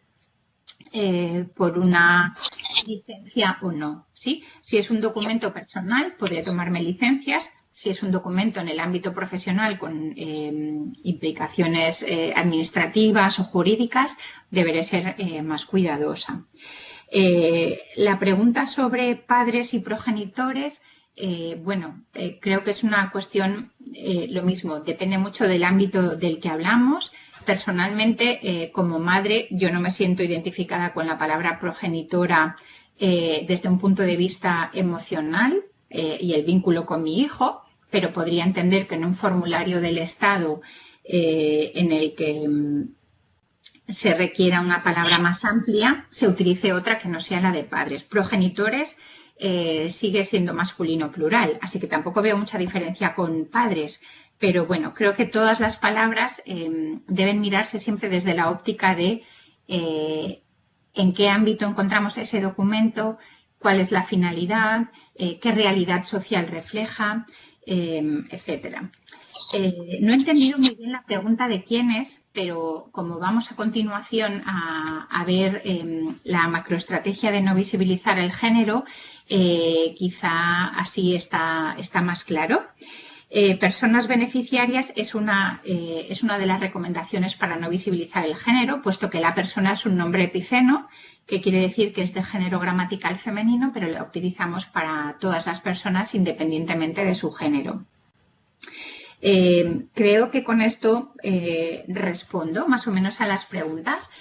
por una licencia o no, ¿sí? Si es un documento personal, podré tomarme licencias. Si es un documento en el ámbito profesional con implicaciones administrativas o jurídicas, deberé ser más cuidadosa. La pregunta sobre padres y progenitores, creo que es una cuestión, lo mismo, depende mucho del ámbito del que hablamos. Personalmente, como madre, yo no me siento identificada con la palabra progenitora desde un punto de vista emocional y el vínculo con mi hijo, pero podría entender que en un formulario del Estado en el que se requiera una palabra más amplia, se utilice otra que no sea la de padres. Progenitores sigue siendo masculino plural, así que tampoco veo mucha diferencia con padres, pero bueno, creo que todas las palabras deben mirarse siempre desde la óptica de en qué ámbito encontramos ese documento, cuál es la finalidad, qué realidad social refleja, etcétera. No he entendido muy bien la pregunta de quién es, pero como vamos a continuación a ver la macroestrategia de no visibilizar el género, quizá así está más claro. Personas beneficiarias es una de las recomendaciones para no visibilizar el género, puesto que la persona es un nombre epiceno, que quiere decir que es de género gramatical femenino, pero lo utilizamos para todas las personas independientemente de su género. Creo que con esto respondo más o menos a las preguntas.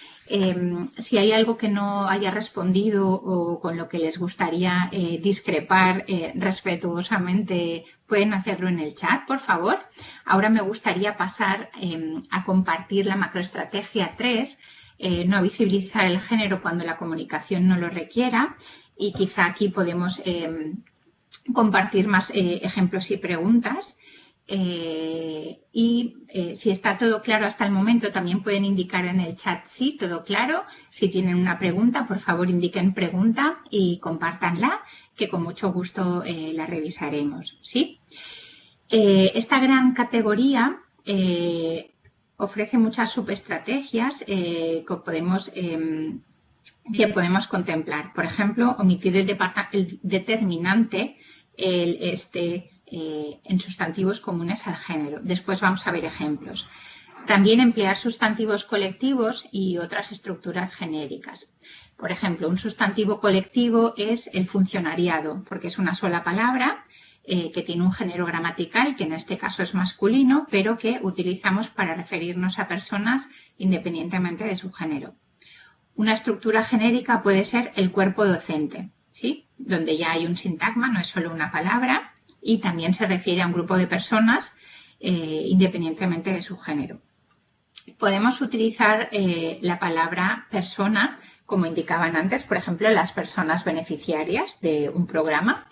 Si hay algo que no haya respondido o con lo que les gustaría discrepar respetuosamente, pueden hacerlo en el chat, por favor. Ahora me gustaría pasar a compartir la macroestrategia 3, no visibilizar el género cuando la comunicación no lo requiera, y quizá aquí podemos compartir más ejemplos y preguntas. Si está todo claro hasta el momento, también pueden indicar en el chat sí, todo claro. Si tienen una pregunta, por favor indiquen pregunta y compártanla, que con mucho gusto la revisaremos, ¿sí? Esta gran categoría ofrece muchas subestrategias que podemos contemplar. Por ejemplo, omitir el determinante, en sustantivos comunes al género. Después vamos a ver ejemplos. También emplear sustantivos colectivos y otras estructuras genéricas. Por ejemplo, un sustantivo colectivo es el funcionariado, porque es una sola palabra que tiene un género gramatical, que en este caso es masculino, pero que utilizamos para referirnos a personas independientemente de su género. Una estructura genérica puede ser el cuerpo docente, ¿sí? Donde ya hay un sintagma, no es solo una palabra, y también se refiere a un grupo de personas independientemente de su género. Podemos utilizar la palabra persona, como indicaban antes, por ejemplo, las personas beneficiarias de un programa.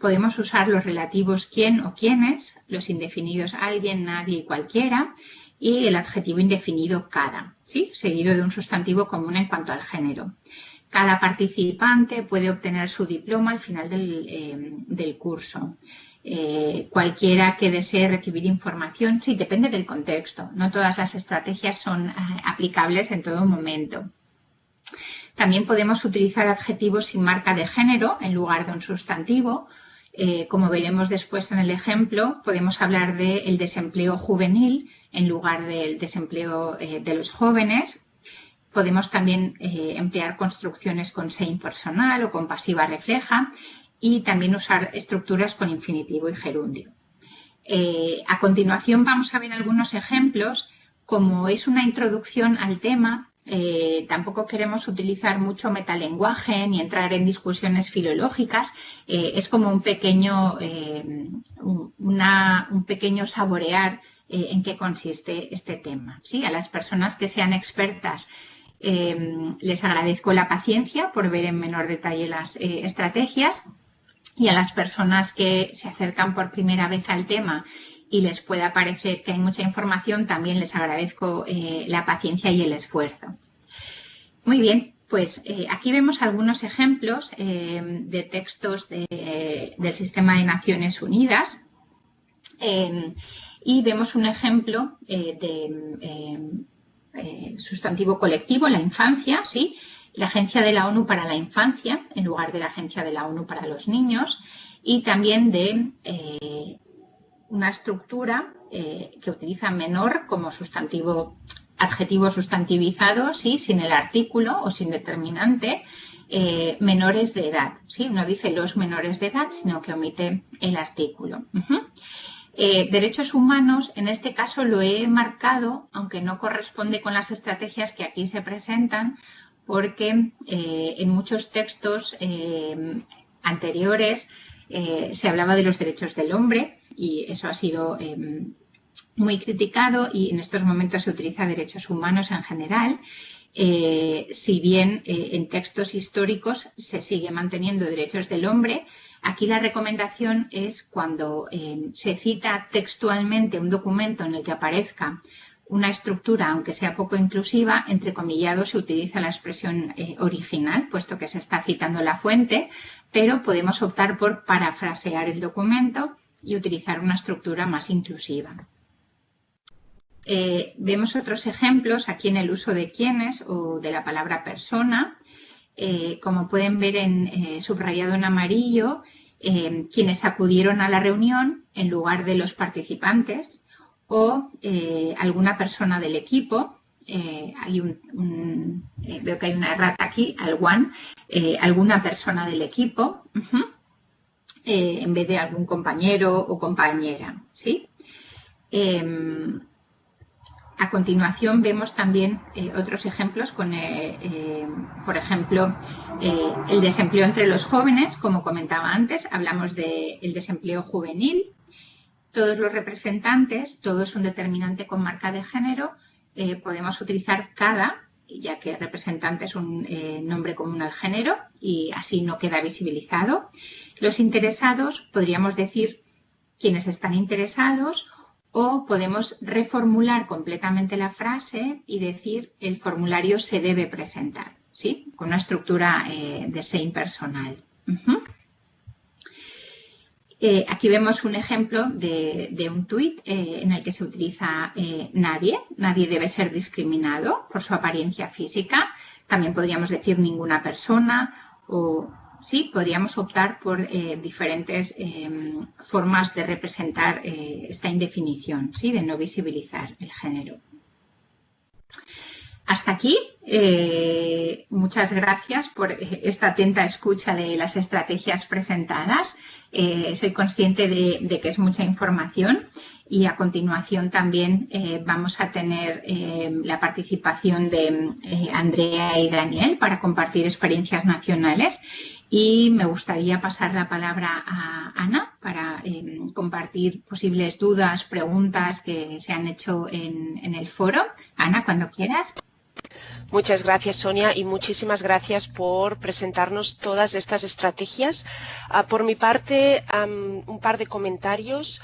Podemos usar los relativos quién o quiénes, los indefinidos alguien, nadie y cualquiera, y el adjetivo indefinido cada, ¿sí? Seguido de un sustantivo común en cuanto al género. Cada participante puede obtener su diploma al final del curso. Cualquiera que desee recibir información, sí, depende del contexto. No todas las estrategias son aplicables en todo momento. También podemos utilizar adjetivos sin marca de género en lugar de un sustantivo. Como veremos después en el ejemplo, podemos hablar del desempleo juvenil en lugar del desempleo de los jóvenes. Podemos también emplear construcciones con se impersonal o con pasiva refleja y también usar estructuras con infinitivo y gerundio. A continuación vamos a ver algunos ejemplos. Como es una introducción al tema, tampoco queremos utilizar mucho metalenguaje ni entrar en discusiones filológicas. Es como un pequeño saborear en qué consiste este tema, ¿sí? A las personas que sean expertas les agradezco la paciencia por ver en menor detalle las estrategias, y a las personas que se acercan por primera vez al tema y les pueda parecer que hay mucha información, también les agradezco la paciencia y el esfuerzo. Muy bien, pues aquí vemos algunos ejemplos de textos del Sistema de Naciones Unidas y vemos un ejemplo de sustantivo colectivo, la infancia, ¿sí? La Agencia de la ONU para la Infancia, en lugar de la Agencia de la ONU para los Niños, y también de una estructura que utiliza menor como sustantivo, adjetivo sustantivizado, ¿sí? Sin el artículo o sin determinante, menores de edad, ¿sí? No dice los menores de edad, sino que omite el artículo. Derechos humanos, en este caso lo he marcado, aunque no corresponde con las estrategias que aquí se presentan, porque en muchos textos anteriores se hablaba de los derechos del hombre y eso ha sido muy criticado, y en estos momentos se utiliza derechos humanos en general. Si bien en textos históricos se sigue manteniendo derechos del hombre, aquí la recomendación es cuando se cita textualmente un documento en el que aparezca una estructura, aunque sea poco inclusiva, entrecomillado se utiliza la expresión original, puesto que se está citando la fuente, pero podemos optar por parafrasear el documento y utilizar una estructura más inclusiva. Vemos otros ejemplos aquí en el uso de quiénes o de la palabra persona. Como pueden ver subrayado en amarillo, quienes acudieron a la reunión en lugar de los participantes, o alguna persona del equipo. Veo que hay una errata aquí, alguna persona del equipo, en vez de algún compañero o compañera, ¿sí? A continuación vemos también otros ejemplos con, por ejemplo, el desempleo entre los jóvenes. Como comentaba antes, hablamos del desempleo juvenil. Todos los representantes, todo es un determinante con marca de género, podemos utilizar cada, ya que representante es un nombre común al género y así no queda visibilizado. Los interesados, podríamos decir quienes están interesados, o podemos reformular completamente la frase y decir el formulario se debe presentar, ¿sí? Con una estructura de se impersonal. Aquí vemos un ejemplo de un tuit en el que se utiliza nadie debe ser discriminado por su apariencia física. También podríamos decir ninguna persona, o sí, podríamos optar por diferentes formas de representar esta indefinición, ¿sí? De no visibilizar el género. Hasta aquí, muchas gracias por esta atenta escucha de las estrategias presentadas. Soy consciente de que es mucha información y a continuación también vamos a tener la participación de Andrea y Daniel para compartir experiencias nacionales, y me gustaría pasar la palabra a Ana para compartir posibles dudas, preguntas que se han hecho en el foro. Ana, cuando quieras. Muchas gracias, Sonia, y muchísimas gracias por presentarnos todas estas estrategias. Por mi parte, un par de comentarios.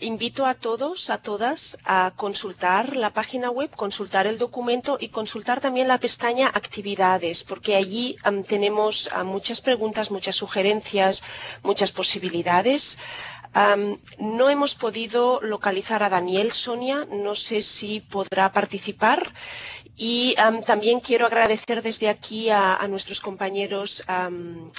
Invito a todos, a todas, a consultar la página web, consultar el documento y consultar también la pestaña Actividades, porque allí tenemos muchas preguntas, muchas sugerencias, muchas posibilidades. No hemos podido localizar a Daniel, Sonia, no sé si podrá participar. Y también quiero agradecer desde aquí a nuestros compañeros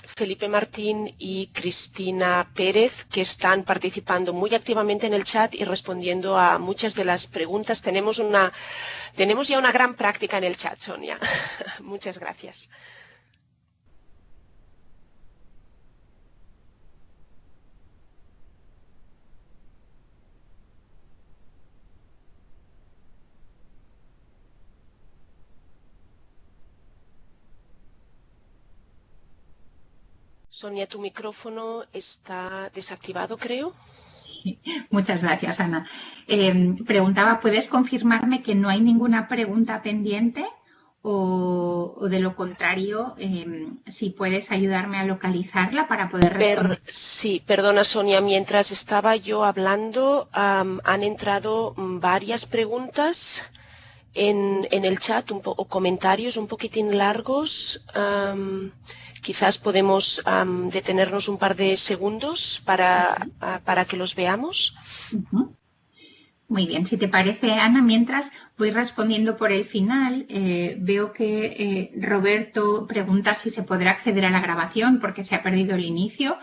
Felipe Martín y Cristina Pérez, que están participando muy activamente en el chat y respondiendo a muchas de las preguntas. Tenemos ya una gran práctica en el chat, Sonia. Muchas gracias. Sonia, tu micrófono está desactivado, creo. Sí, muchas gracias, Ana. Preguntaba, ¿puedes confirmarme que no hay ninguna pregunta pendiente? O de lo contrario, si puedes ayudarme a localizarla para poder responder. Sí, perdona, Sonia, mientras estaba yo hablando, han entrado varias preguntas en el chat o comentarios un poquitín largos. Quizás podemos detenernos un par de segundos para que los veamos. Muy bien, si te parece, Ana, mientras voy respondiendo por el final, veo que Roberto pregunta si se podrá acceder a la grabación porque se ha perdido el inicio.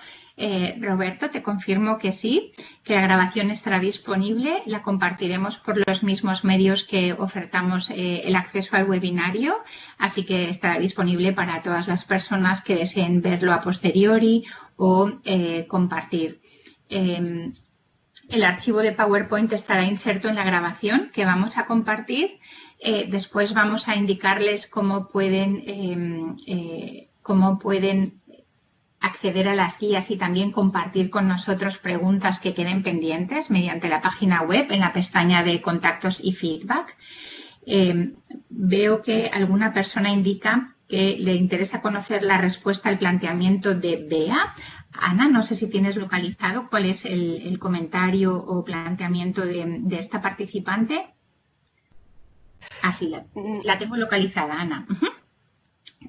Roberto, te confirmo que sí, que la grabación estará disponible, la compartiremos por los mismos medios que ofertamos el acceso al webinario, así que estará disponible para todas las personas que deseen verlo a posteriori o compartir. El archivo de PowerPoint estará inserto en la grabación que vamos a compartir. Después vamos a indicarles cómo pueden acceder a las guías y también compartir con nosotros preguntas que queden pendientes mediante la página web en la pestaña de contactos y feedback. Veo que alguna persona indica que le interesa conocer la respuesta al planteamiento de Bea. Ana, no sé si tienes localizado cuál es el comentario o planteamiento de esta participante. Sí, la tengo localizada, Ana.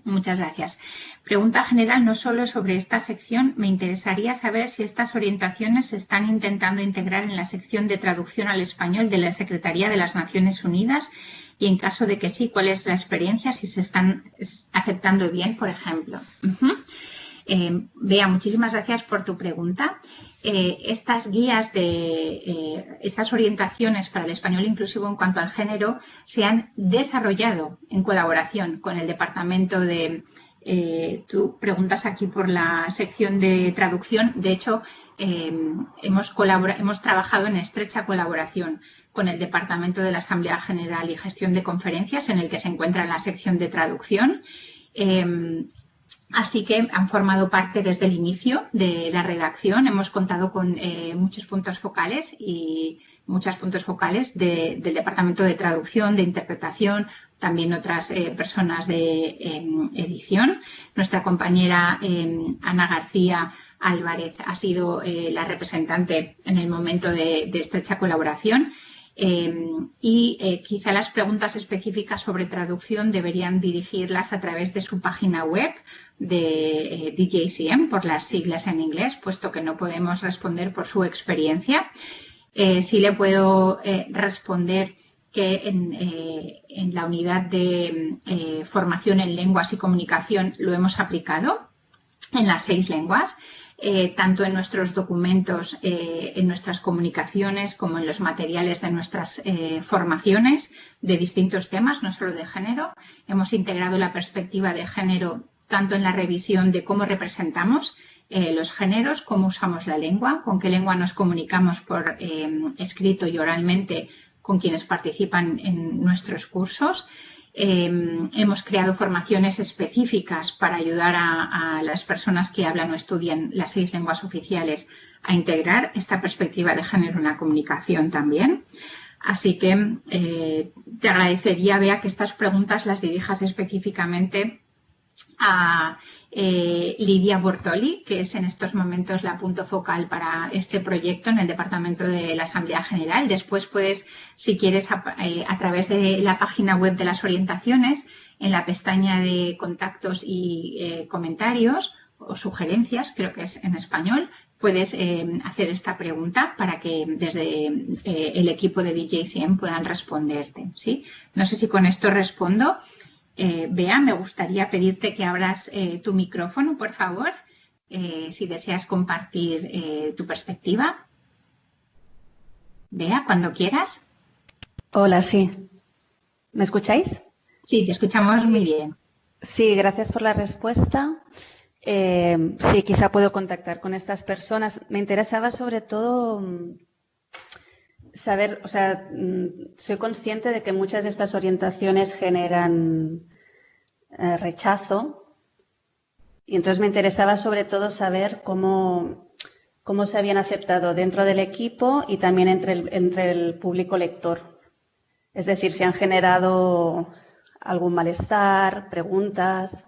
Muchas gracias. Pregunta general no solo sobre esta sección. Me interesaría saber si estas orientaciones se están intentando integrar en la sección de traducción al español de la Secretaría de las Naciones Unidas y en caso de que sí, ¿cuál es la experiencia? Si se están aceptando bien, por ejemplo. Bea, muchísimas gracias por tu pregunta. Estas guías estas orientaciones para el español inclusivo en cuanto al género se han desarrollado en colaboración con el departamento de... tú preguntas aquí por la sección de traducción. De hecho, hemos trabajado en estrecha colaboración con el departamento de la Asamblea General y Gestión de Conferencias, en el que se encuentra la sección de traducción. Así que han formado parte desde el inicio de la redacción. Hemos contado con muchos puntos focales del Departamento de Traducción, de Interpretación, también otras personas de edición. Nuestra compañera Ana García Álvarez ha sido la representante en el momento de estrecha colaboración. Quizá las preguntas específicas sobre traducción deberían dirigirlas a través de su página web de DJCM, por las siglas en inglés, puesto que no podemos responder por su experiencia. Sí le puedo responder que en la unidad de formación en lenguas y comunicación lo hemos aplicado en las 6 lenguas. Tanto en nuestros documentos, en nuestras comunicaciones, como en los materiales de nuestras formaciones de distintos temas, no solo de género. Hemos integrado la perspectiva de género tanto en la revisión de cómo representamos los géneros, cómo usamos la lengua, con qué lengua nos comunicamos por escrito y oralmente con quienes participan en nuestros cursos. Hemos creado formaciones específicas para ayudar a las personas que hablan o estudian las 6 lenguas oficiales a integrar esta perspectiva de género en la comunicación también. Así que te agradecería, Bea, que estas preguntas las dirijas específicamente a Lidia Bortoli, que es en estos momentos la punto focal para este proyecto en el Departamento de la Asamblea General. Después puedes, si quieres, a través de la página web de las orientaciones, en la pestaña de contactos y comentarios o sugerencias, creo que es en español, puedes hacer esta pregunta para que desde el equipo de DJCM puedan responderte, ¿sí? No sé si con esto respondo. Bea, me gustaría pedirte que abras tu micrófono, por favor, si deseas compartir tu perspectiva. Bea, cuando quieras. Hola, sí. ¿Me escucháis? Sí, te escuchamos muy bien. Sí, gracias por la respuesta. Sí, quizá puedo contactar con estas personas. Me interesaba sobre todo saber, o sea, soy consciente de que muchas de estas orientaciones generan rechazo y entonces me interesaba sobre todo saber cómo se habían aceptado dentro del equipo y también entre el público lector. Es decir, si han generado algún malestar, preguntas.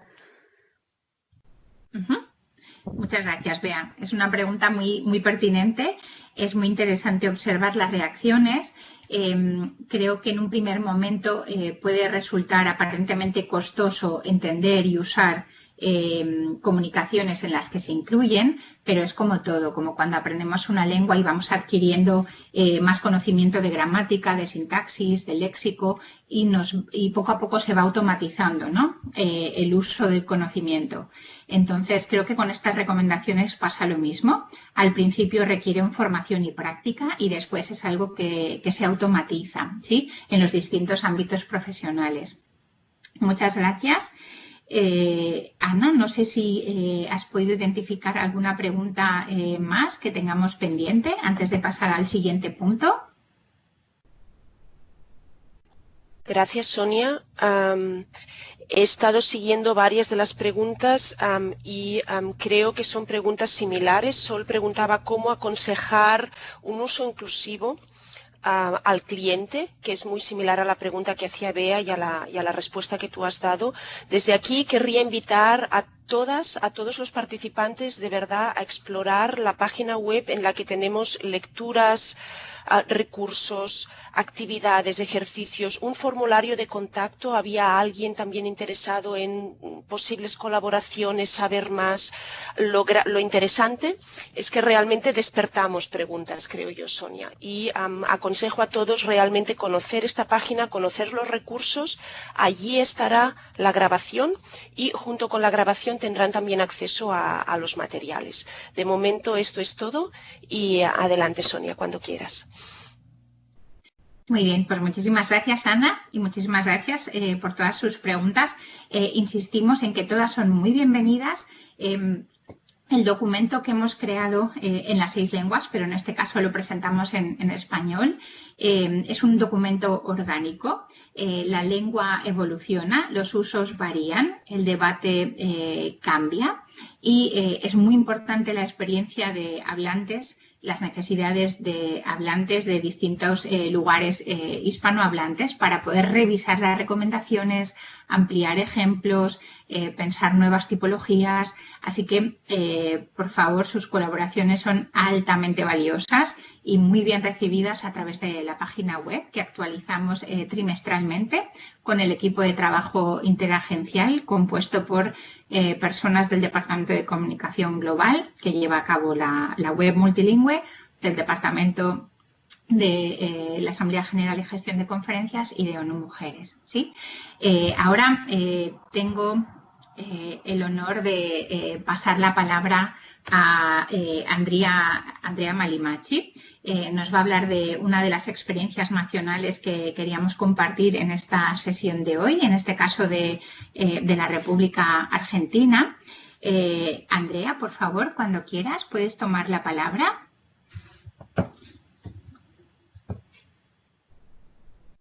Muchas gracias, Bea. Es una pregunta muy pertinente. Es muy interesante observar las reacciones. Creo que en un primer momento puede resultar aparentemente costoso entender y usar comunicaciones en las que se incluyen, pero es como todo, como cuando aprendemos una lengua y vamos adquiriendo más conocimiento de gramática, de sintaxis, de léxico y poco a poco se va automatizando, ¿no? El uso del conocimiento. Entonces, creo que con estas recomendaciones pasa lo mismo. Al principio requiere formación y práctica y después es algo que se automatiza, ¿sí? En los distintos ámbitos profesionales. Muchas gracias. Ana, no sé si has podido identificar alguna pregunta más que tengamos pendiente antes de pasar al siguiente punto. Gracias, Sonia. He estado siguiendo varias de las preguntas y creo que son preguntas similares. Sol preguntaba cómo aconsejar un uso inclusivo al cliente, que es muy similar a la pregunta que hacía Bea y a la respuesta que tú has dado. Desde aquí querría invitar a todos los participantes de verdad a explorar la página web en la que tenemos lecturas, recursos, actividades, ejercicios, un formulario de contacto. Había alguien también interesado en posibles colaboraciones, saber más. Lo interesante es que realmente despertamos preguntas, creo yo, Sonia, y aconsejo a todos realmente conocer esta página, conocer los recursos. Allí estará la grabación y junto con la grabación tendrán también acceso a los materiales. De momento esto es todo y adelante, Sonia, cuando quieras. Muy bien, pues muchísimas gracias, Ana, y muchísimas gracias por todas sus preguntas. Insistimos en que todas son muy bienvenidas. El documento que hemos creado en las 6 lenguas, pero en este caso lo presentamos en español, es un documento orgánico. La lengua evoluciona, los usos varían, el debate cambia y es muy importante la experiencia de hablantes, las necesidades de hablantes de distintos lugares hispanohablantes para poder revisar las recomendaciones, ampliar ejemplos, pensar nuevas tipologías. Así que, por favor, sus colaboraciones son altamente valiosas y muy bien recibidas a través de la página web que actualizamos trimestralmente con el equipo de trabajo interagencial compuesto por personas del Departamento de Comunicación Global que lleva a cabo la web multilingüe, del Departamento de la Asamblea General y Gestión de Conferencias y de ONU Mujeres, ¿sí? Ahora tengo el honor de pasar la palabra a Andrea Malimachi. Nos va a hablar de una de las experiencias nacionales que queríamos compartir en esta sesión de hoy, en este caso de la República Argentina. Andrea, por favor, cuando quieras, puedes tomar la palabra.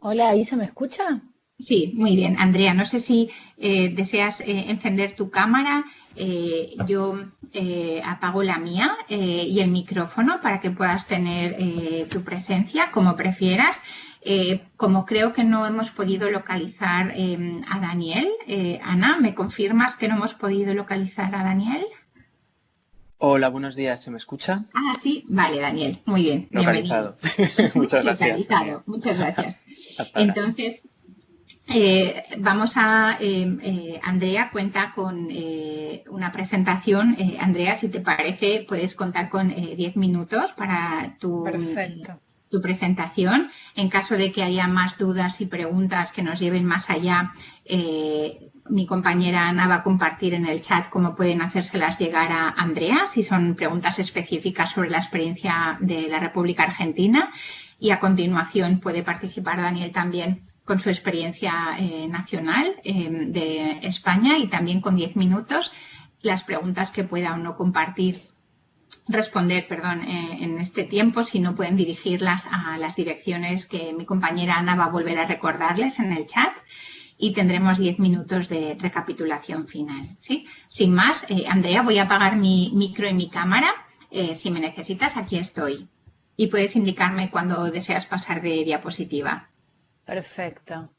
Hola, ¿ahí se me escucha? Sí, muy bien. Andrea, no sé si deseas encender tu cámara. Yo apago la mía y el micrófono para que puedas tener tu presencia, como prefieras. Como creo que no hemos podido localizar a Daniel, Ana, ¿me confirmas que no hemos podido localizar a Daniel? Hola, buenos días. ¿Se me escucha? Ah, sí. Vale, Daniel. Muy bien. Localizado. Muchas gracias. Localizado. Muchas gracias. Hasta ahora. Entonces, Andrea cuenta con una presentación. Andrea, si te parece, puedes contar con 10 minutos para Perfecto. Tu presentación. En caso de que haya más dudas y preguntas que nos lleven más allá, mi compañera Ana va a compartir en el chat cómo pueden hacérselas llegar a Andrea, si son preguntas específicas sobre la experiencia de la República Argentina. Y a continuación puede participar Daniel también con su experiencia nacional de España, y también con 10 minutos las preguntas que pueda o no responder en este tiempo, si no pueden dirigirlas a las direcciones que mi compañera Ana va a volver a recordarles en el chat, y tendremos 10 minutos de recapitulación final, ¿sí? Sin más, Andrea, voy a apagar mi micro y mi cámara. Si me necesitas, aquí estoy. Y puedes indicarme cuando deseas pasar de diapositiva. Perfecto.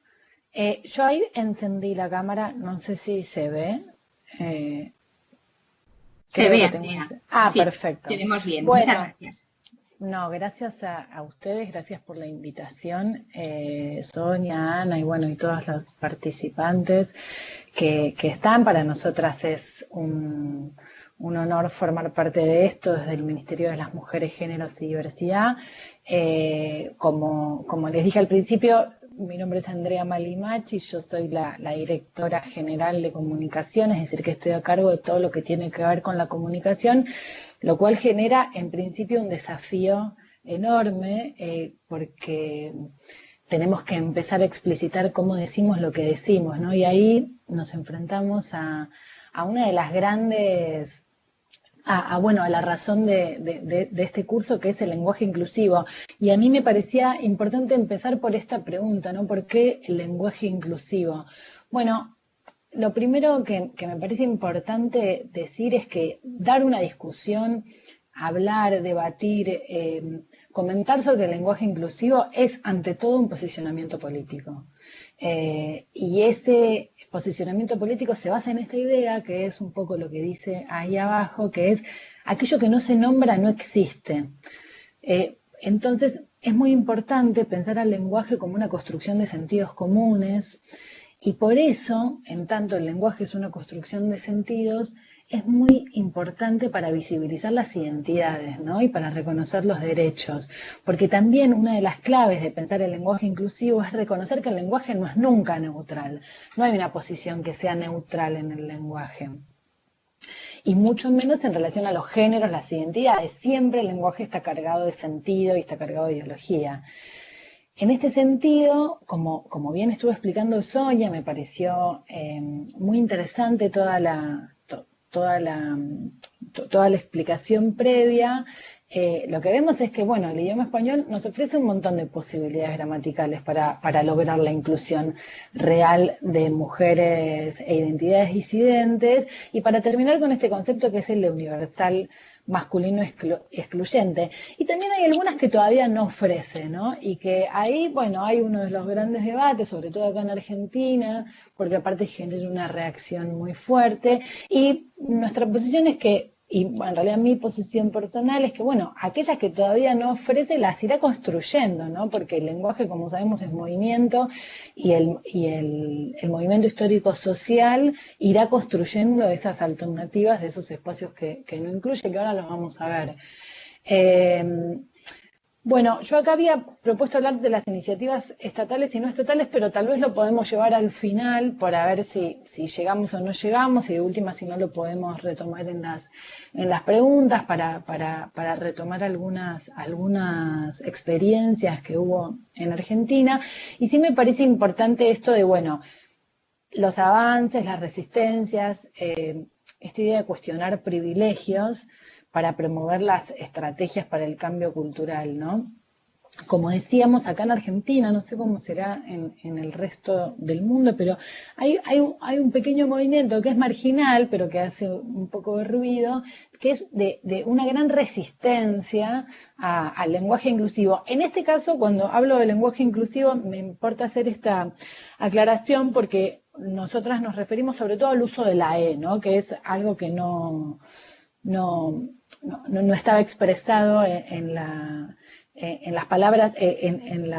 Yo ahí encendí la cámara, no sé si se ve. Se ve, sí, perfecto. Te vemos bien. Bueno, muchas gracias. No, gracias a ustedes, gracias por la invitación, Sonia, Ana y todas las participantes que están. Para nosotras es un honor formar parte de esto desde el Ministerio de las Mujeres, Géneros y Diversidad. Como les dije al principio, mi nombre es Andrea Malimachi, yo soy la directora general de comunicación, es decir, que estoy a cargo de todo lo que tiene que ver con la comunicación, lo cual genera en principio un desafío enorme, porque tenemos que empezar a explicitar cómo decimos lo que decimos, ¿no? Y ahí nos enfrentamos a una de las grandes... a la razón de este curso, que es el lenguaje inclusivo. Y a mí me parecía importante empezar por esta pregunta, ¿no? ¿Por qué el lenguaje inclusivo? Bueno, lo primero que me parece importante decir es que dar una discusión, hablar, debatir, comentar sobre el lenguaje inclusivo es ante todo un posicionamiento político. Y ese posicionamiento político se basa en esta idea, que es un poco lo que dice ahí abajo, que es aquello que no se nombra no existe. Entonces es muy importante pensar al lenguaje como una construcción de sentidos comunes, y por eso, en tanto el lenguaje es una construcción de sentidos, es muy importante para visibilizar las identidades, ¿no? Y para reconocer los derechos. Porque también una de las claves de pensar el lenguaje inclusivo es reconocer que el lenguaje no es nunca neutral. No hay una posición que sea neutral en el lenguaje. Y mucho menos en relación a los géneros, las identidades. Siempre el lenguaje está cargado de sentido y está cargado de ideología. En este sentido, como bien estuvo explicando Sonia, me pareció muy interesante toda la explicación previa. Lo que vemos es que, bueno, el idioma español nos ofrece un montón de posibilidades gramaticales para lograr la inclusión real de mujeres e identidades disidentes, y para terminar con este concepto que es el de universal masculino excluyente. Y también hay algunas que todavía no ofrece, ¿no? Y que ahí, bueno, hay uno de los grandes debates, sobre todo acá en Argentina, porque aparte genera una reacción muy fuerte. Y nuestra posición es que, y en realidad mi posición personal es que, bueno, aquellas que todavía no ofrece las irá construyendo, ¿no? Porque el lenguaje, como sabemos, es movimiento, y el movimiento histórico social irá construyendo esas alternativas de esos espacios que no incluye, que ahora los vamos a ver. Bueno, yo acá había propuesto hablar de las iniciativas estatales y no estatales, pero tal vez lo podemos llevar al final para ver si llegamos o no llegamos, y de última si no lo podemos retomar en las preguntas para retomar algunas experiencias que hubo en Argentina. Y sí me parece importante esto de, bueno, los avances, las resistencias, esta idea de cuestionar privilegios para promover las estrategias para el cambio cultural, ¿no? Como decíamos, acá en Argentina, no sé cómo será en el resto del mundo, pero hay un pequeño movimiento que es marginal, pero que hace un poco de ruido, que es de una gran resistencia al lenguaje inclusivo. En este caso, cuando hablo de lenguaje inclusivo, me importa hacer esta aclaración porque nosotras nos referimos sobre todo al uso de la E, ¿no? Que es algo que no estaba expresado en las palabras, en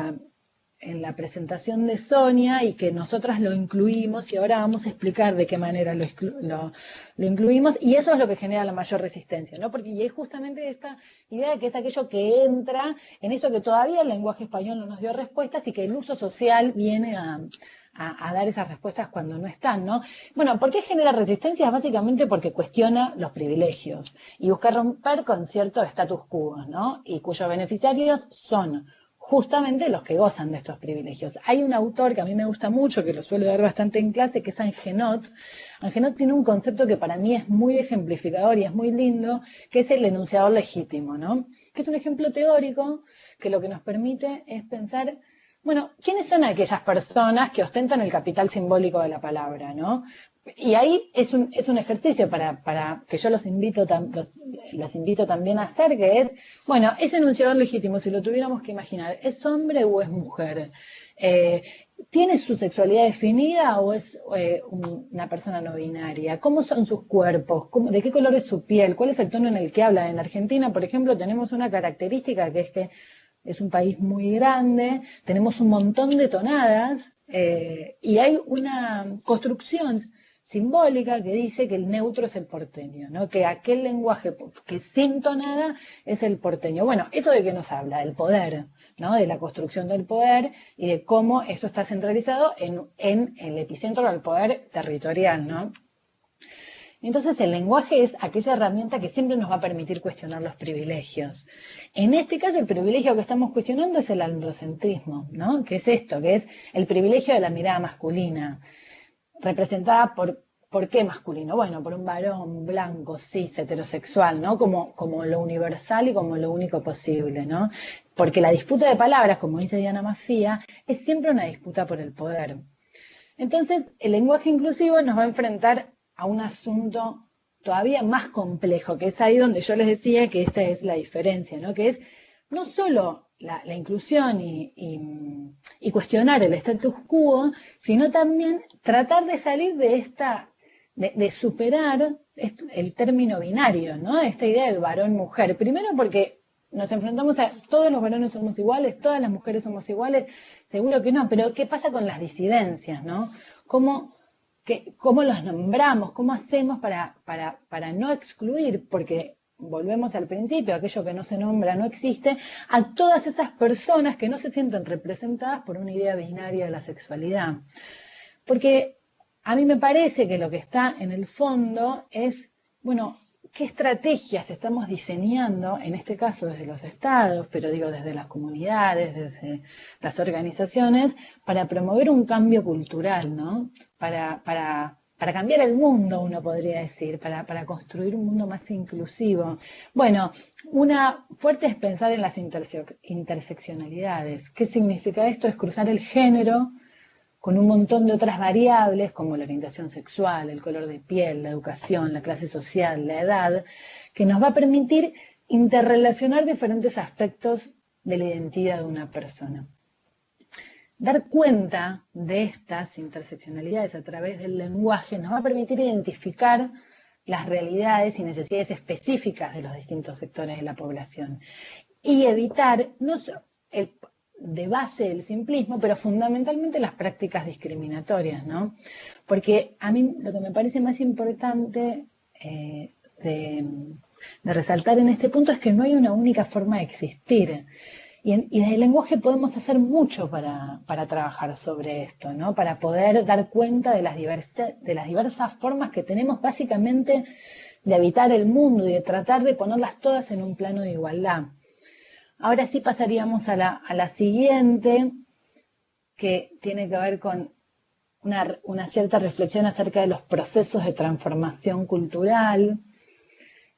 en la presentación de Sonia y que nosotras lo incluimos y ahora vamos a explicar de qué manera lo incluimos y eso es lo que genera la mayor resistencia, ¿no? Porque y es justamente esta idea de que es aquello que entra en esto que todavía el lenguaje español no nos dio respuestas y que el uso social viene a dar esas respuestas cuando no están, ¿no? Bueno, ¿por qué genera resistencia? Básicamente porque cuestiona los privilegios y busca romper con cierto status quo, ¿no? Y cuyos beneficiarios son justamente los que gozan de estos privilegios. Hay un autor que a mí me gusta mucho, que lo suelo ver bastante en clase, que es Angenot. Angenot tiene un concepto que para mí es muy ejemplificador y es muy lindo, que es el enunciador legítimo, ¿no? Que es un ejemplo teórico que lo que nos permite es pensar, bueno, ¿quiénes son aquellas personas que ostentan el capital simbólico de la palabra, ¿no? Y ahí es un ejercicio para que yo las invito también a hacer, que es, bueno, ese enunciador legítimo, si lo tuviéramos que imaginar, ¿es hombre o es mujer? ¿Tiene su sexualidad definida o es una persona no binaria? ¿Cómo son sus cuerpos? ¿De qué color es su piel? ¿Cuál es el tono en el que habla? En Argentina, por ejemplo, tenemos una característica que es que es un país muy grande, tenemos un montón de tonadas y hay una construcción simbólica que dice que el neutro es el porteño, ¿no? Que aquel lenguaje que sin tonada es el porteño. Bueno, ¿eso de qué nos habla? Del poder, ¿no? De la construcción del poder y de cómo esto está centralizado en el epicentro del poder territorial, ¿no? Entonces el lenguaje es aquella herramienta que siempre nos va a permitir cuestionar los privilegios. En este caso el privilegio que estamos cuestionando es el androcentrismo, ¿no? Que es esto, que es el privilegio de la mirada masculina, representada ¿por qué masculino? Bueno, por un varón blanco, cis, heterosexual, ¿no? Como lo universal y como lo único posible, ¿no? Porque la disputa de palabras, como dice Diana Maffia, es siempre una disputa por el poder. Entonces el lenguaje inclusivo nos va a enfrentar a un asunto todavía más complejo, que es ahí donde yo les decía que esta es la diferencia, ¿no? Que es no solo la inclusión y cuestionar el status quo, sino también tratar de salir de superar el término binario, ¿no? Esta idea del varón-mujer. Primero porque nos enfrentamos a todos los varones somos iguales, todas las mujeres somos iguales, seguro que no, pero ¿qué pasa con las disidencias, ¿no? ¿Cómo los nombramos? ¿Cómo hacemos para no excluir? Porque volvemos al principio, aquello que no se nombra no existe, a todas esas personas que no se sienten representadas por una idea binaria de la sexualidad. Porque a mí me parece que lo que está en el fondo es, bueno, ¿qué estrategias estamos diseñando, en este caso desde los estados, pero digo desde las comunidades, desde las organizaciones, para promover un cambio cultural, ¿no? Para cambiar el mundo, uno podría decir, para construir un mundo más inclusivo. Bueno, una fuerte es pensar en las interseccionalidades. ¿Qué significa esto? Es cruzar el género con un montón de otras variables como la orientación sexual, el color de piel, la educación, la clase social, la edad, que nos va a permitir interrelacionar diferentes aspectos de la identidad de una persona. Dar cuenta de estas interseccionalidades a través del lenguaje nos va a permitir identificar las realidades y necesidades específicas de los distintos sectores de la población y evitar no solo de base el simplismo, pero fundamentalmente las prácticas discriminatorias, ¿no? Porque a mí lo que me parece más importante de resaltar en este punto es que no hay una única forma de existir. Y desde el lenguaje podemos hacer mucho para trabajar sobre esto, ¿no? Para poder dar cuenta de las diversas formas que tenemos básicamente de habitar el mundo y de tratar de ponerlas todas en un plano de igualdad. Ahora sí pasaríamos a la siguiente, que tiene que ver con una cierta reflexión acerca de los procesos de transformación cultural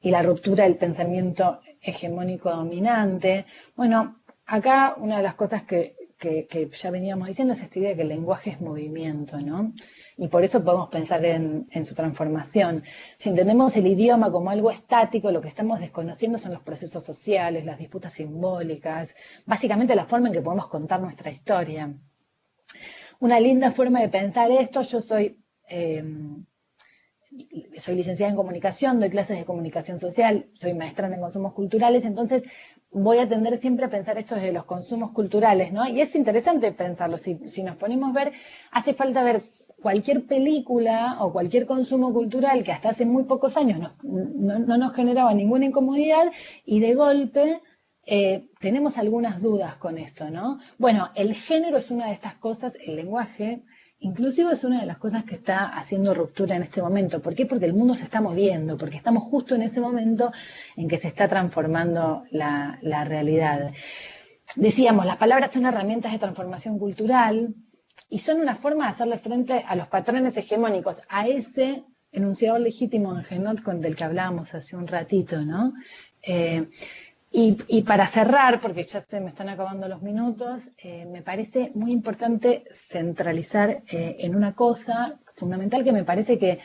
y la ruptura del pensamiento hegemónico dominante. Bueno, acá una de las cosas que ya veníamos diciendo es esta idea de que el lenguaje es movimiento, ¿no? Y por eso podemos pensar en su transformación. Si entendemos el idioma como algo estático, lo que estamos desconociendo son los procesos sociales, las disputas simbólicas, básicamente la forma en que podemos contar nuestra historia. Una linda forma de pensar esto, yo soy licenciada en comunicación, doy clases de comunicación social, soy maestranda en consumos culturales, entonces voy a tender siempre a pensar esto desde los consumos culturales, ¿no? Y es interesante pensarlo. Si nos ponemos a ver, hace falta ver cualquier película o cualquier consumo cultural que hasta hace muy pocos años no nos generaba ninguna incomodidad y de golpe tenemos algunas dudas con esto, ¿no? Bueno, el género es una de estas cosas, el lenguaje inclusive es una de las cosas que está haciendo ruptura en este momento. ¿Por qué? Porque el mundo se está moviendo, porque estamos justo en ese momento en que se está transformando la realidad. Decíamos, las palabras son herramientas de transformación cultural y son una forma de hacerle frente a los patrones hegemónicos, a ese enunciador legítimo en Genot del que hablábamos hace un ratito, ¿no? Y para cerrar, porque ya se me están acabando los minutos, me parece muy importante centralizar en una cosa fundamental que me parece que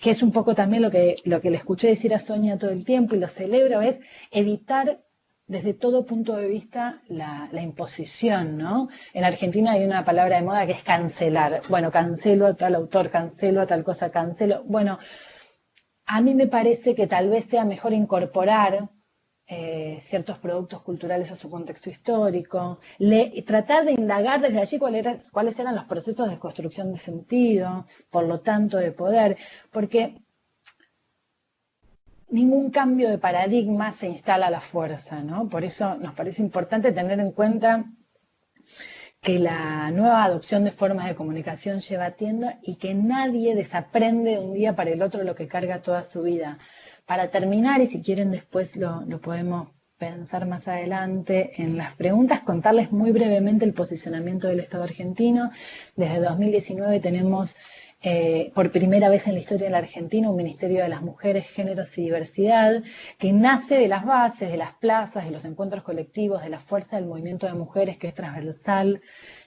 es un poco también lo que le escuché decir a Sonia todo el tiempo y lo celebro, es evitar desde todo punto de vista la imposición, ¿no? En Argentina hay una palabra de moda que es cancelar. Bueno, cancelo a tal autor, cancelo a tal cosa, cancelo. Bueno, a mí me parece que tal vez sea mejor incorporar ciertos productos culturales a su contexto histórico, tratar de indagar desde allí cuáles eran los procesos de construcción de sentido, por lo tanto de poder, porque ningún cambio de paradigma se instala a la fuerza, ¿no? Por eso nos parece importante tener en cuenta que la nueva adopción de formas de comunicación lleva tiempo y que nadie desaprende de un día para el otro lo que carga toda su vida. Para terminar, y si quieren después lo podemos pensar más adelante en las preguntas, contarles muy brevemente el posicionamiento del Estado argentino. Desde 2019 tenemos por primera vez en la historia de la Argentina un Ministerio de las Mujeres, Géneros y Diversidad, que nace de las bases, de las plazas, de los encuentros colectivos, de la fuerza del movimiento de mujeres, que es transversal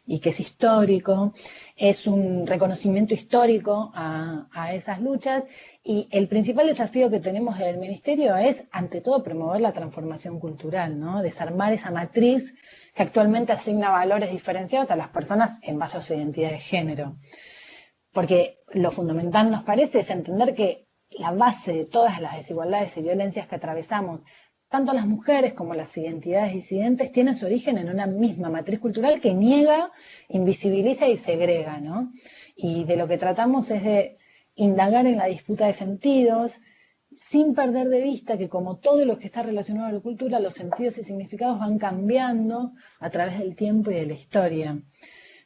y que es histórico. Es un reconocimiento histórico a esas luchas, y el principal desafío que tenemos del Ministerio es, ante todo, promover la transformación cultural, ¿no? Desarmar esa matriz que actualmente asigna valores diferenciados a las personas en base a su identidad de género. Porque lo fundamental, nos parece, es entender que la base de todas las desigualdades y violencias que atravesamos, tanto las mujeres como las identidades disidentes, tienen su origen en una misma matriz cultural que niega, invisibiliza y segrega, ¿no? Y de lo que tratamos es de indagar en la disputa de sentidos, sin perder de vista que, como todo lo que está relacionado a la cultura, los sentidos y significados van cambiando a través del tiempo y de la historia.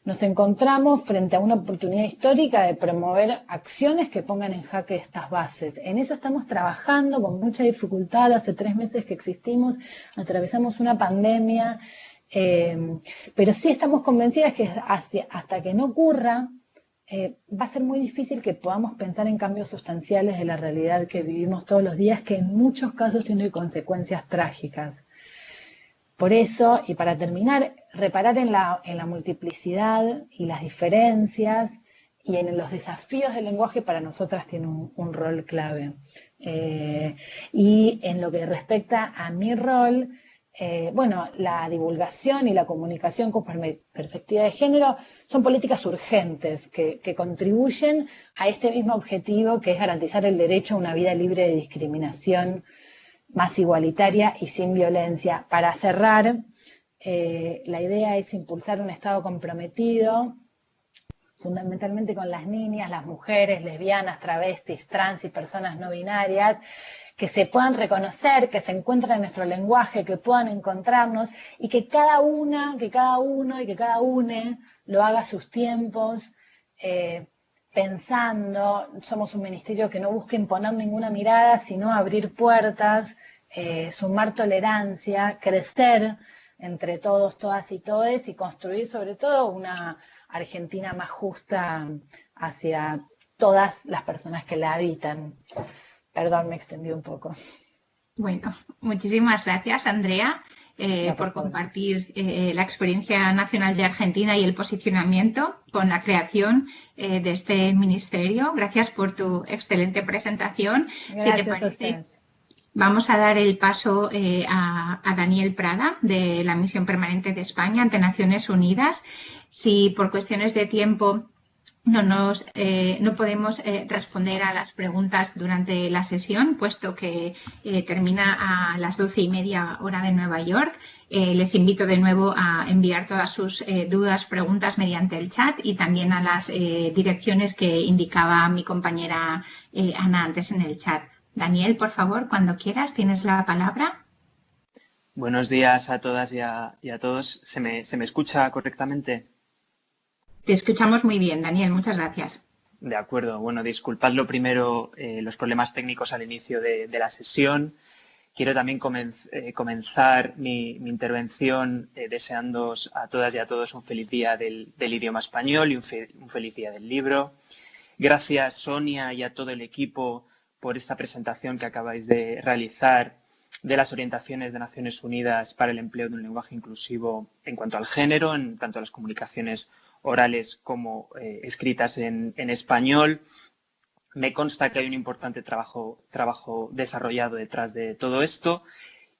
Nos encontramos frente a una oportunidad histórica de promover acciones que pongan en jaque estas bases. En eso estamos trabajando con mucha dificultad. Hace 3 meses que existimos, atravesamos una pandemia, pero sí estamos convencidas que hasta que no ocurra, va a ser muy difícil que podamos pensar en cambios sustanciales de la realidad que vivimos todos los días, que en muchos casos tiene consecuencias trágicas. Por eso, y para terminar, reparar en la multiplicidad y las diferencias y en los desafíos del lenguaje para nosotras tiene un rol clave. Y en lo que respecta a mi rol, bueno, la divulgación y la comunicación con perspectiva de género son políticas urgentes que contribuyen a este mismo objetivo, que es garantizar el derecho a una vida libre de discriminación, más igualitaria y sin violencia. Para cerrar, la idea es impulsar un Estado comprometido, fundamentalmente con las niñas, las mujeres, lesbianas, travestis, trans y personas no binarias, que se puedan reconocer, que se encuentren en nuestro lenguaje, que puedan encontrarnos, y que cada una, que cada uno y que cada une lo haga a sus tiempos, pensando. Somos un ministerio que no busca imponer ninguna mirada, sino abrir puertas, sumar tolerancia, crecer entre todos, todas y todes, y construir sobre todo una Argentina más justa hacia todas las personas que la habitan. Perdón, me extendí un poco. Bueno, muchísimas gracias, Andrea, por compartir la experiencia nacional de Argentina y el posicionamiento con la creación de este ministerio. Gracias por tu excelente presentación. Gracias, si te parece, a ustedes. Vamos a dar el paso a Daniel Prada, de la Misión Permanente de España ante Naciones Unidas. Si por cuestiones de tiempo no podemos responder a las preguntas durante la sesión, puesto que termina a las 12:30 hora de Nueva York. Les invito de nuevo a enviar todas sus dudas, preguntas mediante el chat y también a las direcciones que indicaba mi compañera Ana antes en el chat. Daniel, por favor, cuando quieras, tienes la palabra. Buenos días a todas y a todos. ¿Se me escucha correctamente? Te escuchamos muy bien, Daniel. Muchas gracias. De acuerdo. Bueno, disculpad lo primero los problemas técnicos al inicio de la sesión. Quiero también comenzar mi intervención deseándoos a todas y a todos un feliz día del idioma español y un feliz día del libro. Gracias, Sonia, y a todo el equipo por esta presentación que acabáis de realizar de las orientaciones de Naciones Unidas para el empleo de un lenguaje inclusivo en cuanto al género, en tanto a las comunicaciones orales como escritas en español. Me consta que hay un importante trabajo desarrollado detrás de todo esto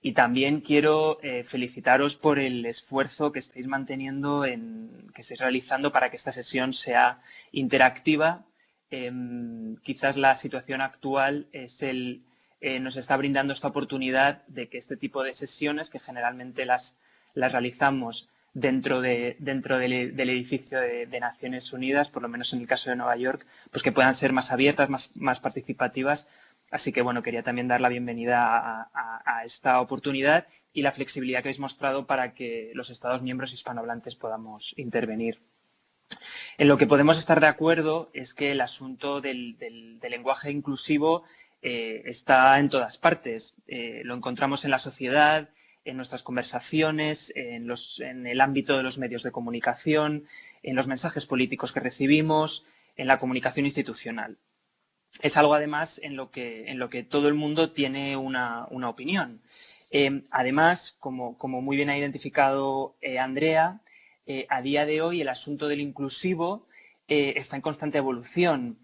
y también quiero felicitaros por el esfuerzo que estáis manteniendo, que estáis realizando para que esta sesión sea interactiva. Quizás la situación actual nos está brindando esta oportunidad de que este tipo de sesiones, que generalmente las realizamos dentro del edificio de Naciones Unidas, por lo menos en el caso de Nueva York, pues que puedan ser más abiertas, más participativas. Así que, bueno, quería también dar la bienvenida a esta oportunidad y la flexibilidad que habéis mostrado para que los Estados miembros hispanohablantes podamos intervenir. En lo que podemos estar de acuerdo es que el asunto del lenguaje inclusivo está en todas partes. Lo encontramos en la sociedad, en nuestras conversaciones, en el ámbito de los medios de comunicación, en los mensajes políticos que recibimos, en la comunicación institucional. Es algo, además, en lo que todo el mundo tiene una opinión. Además, como muy bien ha identificado Andrea, a día de hoy el asunto del inclusivo está en constante evolución.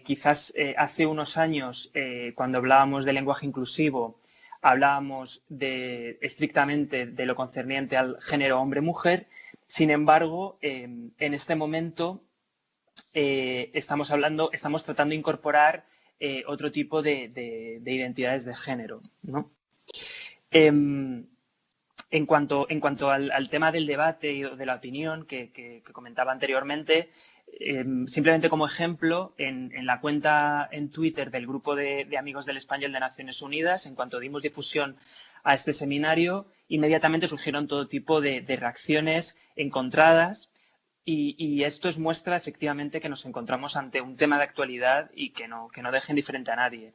Quizás hace unos años, cuando hablábamos de lenguaje inclusivo, hablábamos estrictamente de lo concerniente al género hombre-mujer. Sin embargo, en este momento estamos tratando de incorporar otro tipo de identidades de género, ¿no? En cuanto al tema del debate y de la opinión que comentaba anteriormente, simplemente como ejemplo, en la cuenta en Twitter del Grupo de Amigos del Español de Naciones Unidas, en cuanto dimos difusión a este seminario, inmediatamente surgieron todo tipo de reacciones encontradas y esto es muestra efectivamente que nos encontramos ante un tema de actualidad y que no deje indiferente a nadie.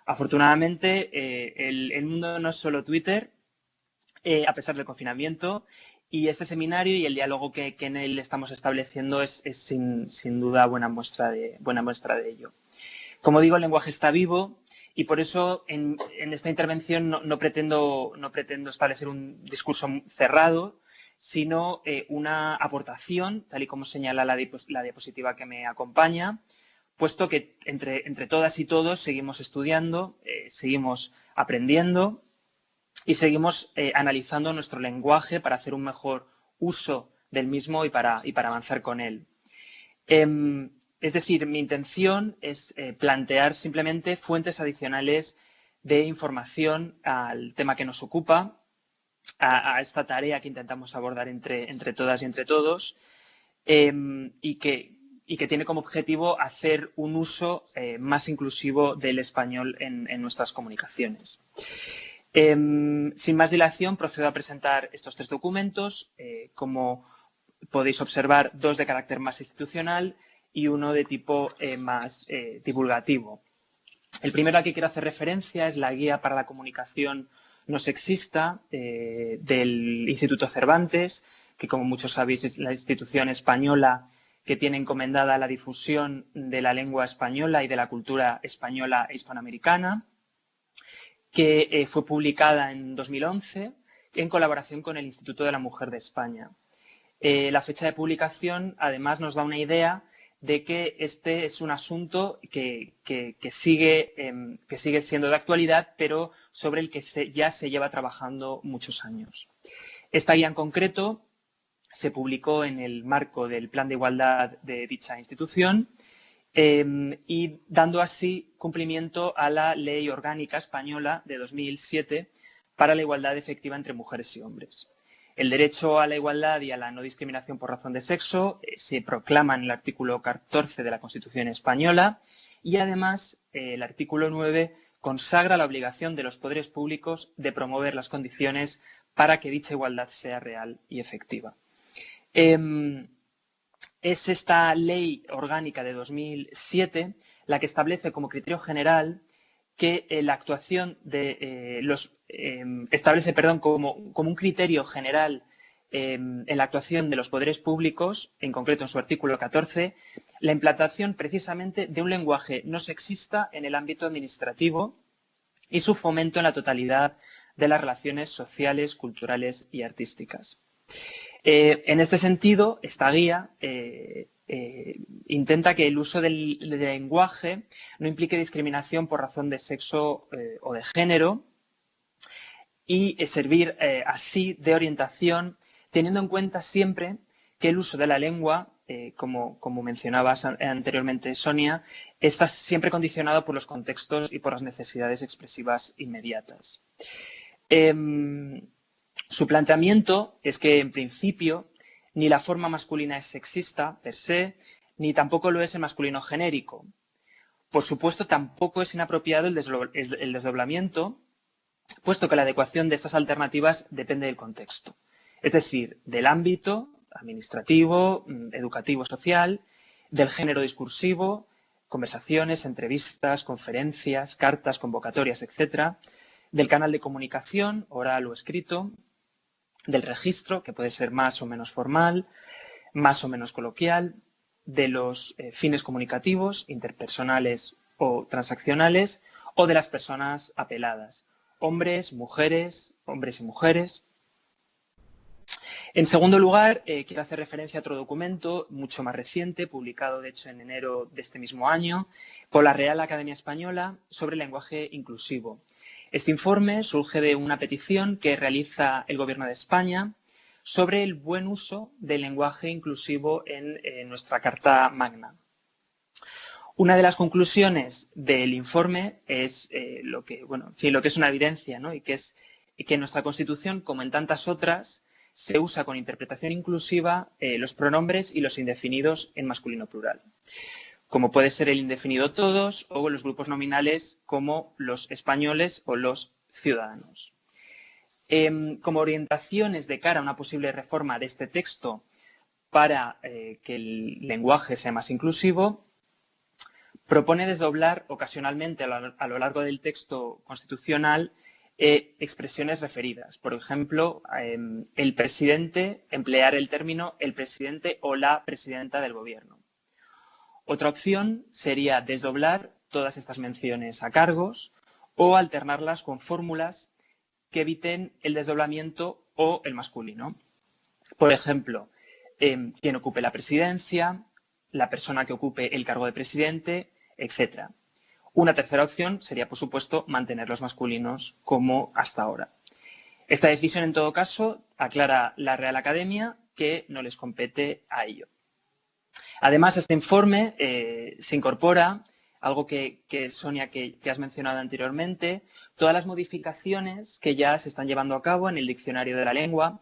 Afortunadamente, el mundo no es solo Twitter, a pesar del confinamiento, y este seminario y el diálogo que en él estamos estableciendo es sin duda buena muestra de ello. Como digo, el lenguaje está vivo y por eso en esta intervención no pretendo establecer un discurso cerrado, sino una aportación, tal y como señala la diapositiva que me acompaña, puesto que entre todas y todos seguimos estudiando, seguimos aprendiendo y seguimos analizando nuestro lenguaje para hacer un mejor uso del mismo y para avanzar con él. Es decir, mi intención es plantear simplemente fuentes adicionales de información al tema que nos ocupa, a esta tarea que intentamos abordar entre todas y entre todos, y que tiene como objetivo hacer un uso más inclusivo del español en nuestras comunicaciones. Sin más dilación, procedo a presentar estos 3 documentos. Como podéis observar, 2 de carácter más institucional y 1 de tipo más divulgativo. El primero al que quiero hacer referencia es la Guía para la Comunicación No Sexista del Instituto Cervantes, que, como muchos sabéis, es la institución española que tiene encomendada la difusión de la lengua española y de la cultura española e hispanoamericana, que fue publicada en 2011 en colaboración con el Instituto de la Mujer de España. La fecha de publicación, además, nos da una idea de que este es un asunto que sigue siendo de actualidad, pero sobre el que ya se lleva trabajando muchos años. Esta guía en concreto se publicó en el marco del Plan de Igualdad de dicha institución y dando así cumplimiento a la Ley Orgánica Española de 2007 para la igualdad efectiva entre mujeres y hombres. El derecho a la igualdad y a la no discriminación por razón de sexo se proclama en el artículo 14 de la Constitución española y además el artículo 9 consagra la obligación de los poderes públicos de promover las condiciones para que dicha igualdad sea real y efectiva. Es esta ley orgánica de 2007 la que establece como criterio general que la actuación de como un criterio general en la actuación de los poderes públicos, en concreto en su artículo 14, la implantación precisamente de un lenguaje no sexista en el ámbito administrativo y su fomento en la totalidad de las relaciones sociales, culturales y artísticas. En este sentido, esta guía intenta que el uso del lenguaje no implique discriminación por razón de sexo o de género y servir así de orientación, teniendo en cuenta siempre que el uso de la lengua, como mencionabas anteriormente, Sonia, está siempre condicionado por los contextos y por las necesidades expresivas inmediatas. Su planteamiento es que, en principio, ni la forma masculina es sexista, per se, ni tampoco lo es el masculino genérico. Por supuesto, tampoco es inapropiado el desdoblamiento, puesto que la adecuación de estas alternativas depende del contexto, es decir, del ámbito administrativo, educativo, social, del género discursivo, conversaciones, entrevistas, conferencias, cartas, convocatorias, etcétera, del canal de comunicación, oral o escrito, del registro, que puede ser más o menos formal, más o menos coloquial, de los fines comunicativos, interpersonales o transaccionales, o de las personas apeladas, hombres, mujeres, hombres y mujeres. En segundo lugar, quiero hacer referencia a otro documento mucho más reciente, publicado de hecho en enero de este mismo año, por la Real Academia Española sobre lenguaje inclusivo. Este informe surge de una petición que realiza el Gobierno de España sobre el buen uso del lenguaje inclusivo en nuestra Carta Magna. Una de las conclusiones del informe es lo que es una evidencia, ¿no? Y que es que en nuestra Constitución, como en tantas otras, se usa con interpretación inclusiva los pronombres y los indefinidos en masculino plural, como puede ser el indefinido todos o los grupos nominales como los españoles o los ciudadanos. Como orientaciones de cara a una posible reforma de este texto para que el lenguaje sea más inclusivo, propone desdoblar ocasionalmente a lo largo del texto constitucional expresiones referidas. Por ejemplo, el presidente, emplear el término el presidente o la presidenta del gobierno. Otra opción sería desdoblar todas estas menciones a cargos o alternarlas con fórmulas que eviten el desdoblamiento o el masculino. Por ejemplo, quien ocupe la presidencia, la persona que ocupe el cargo de presidente, etc. Una tercera opción sería, por supuesto, mantener los masculinos como hasta ahora. Esta decisión, en todo caso, aclara la Real Academia que no les compete a ello. Además, a este informe se incorpora algo que Sonia, que has mencionado anteriormente, todas las modificaciones que ya se están llevando a cabo en el Diccionario de la Lengua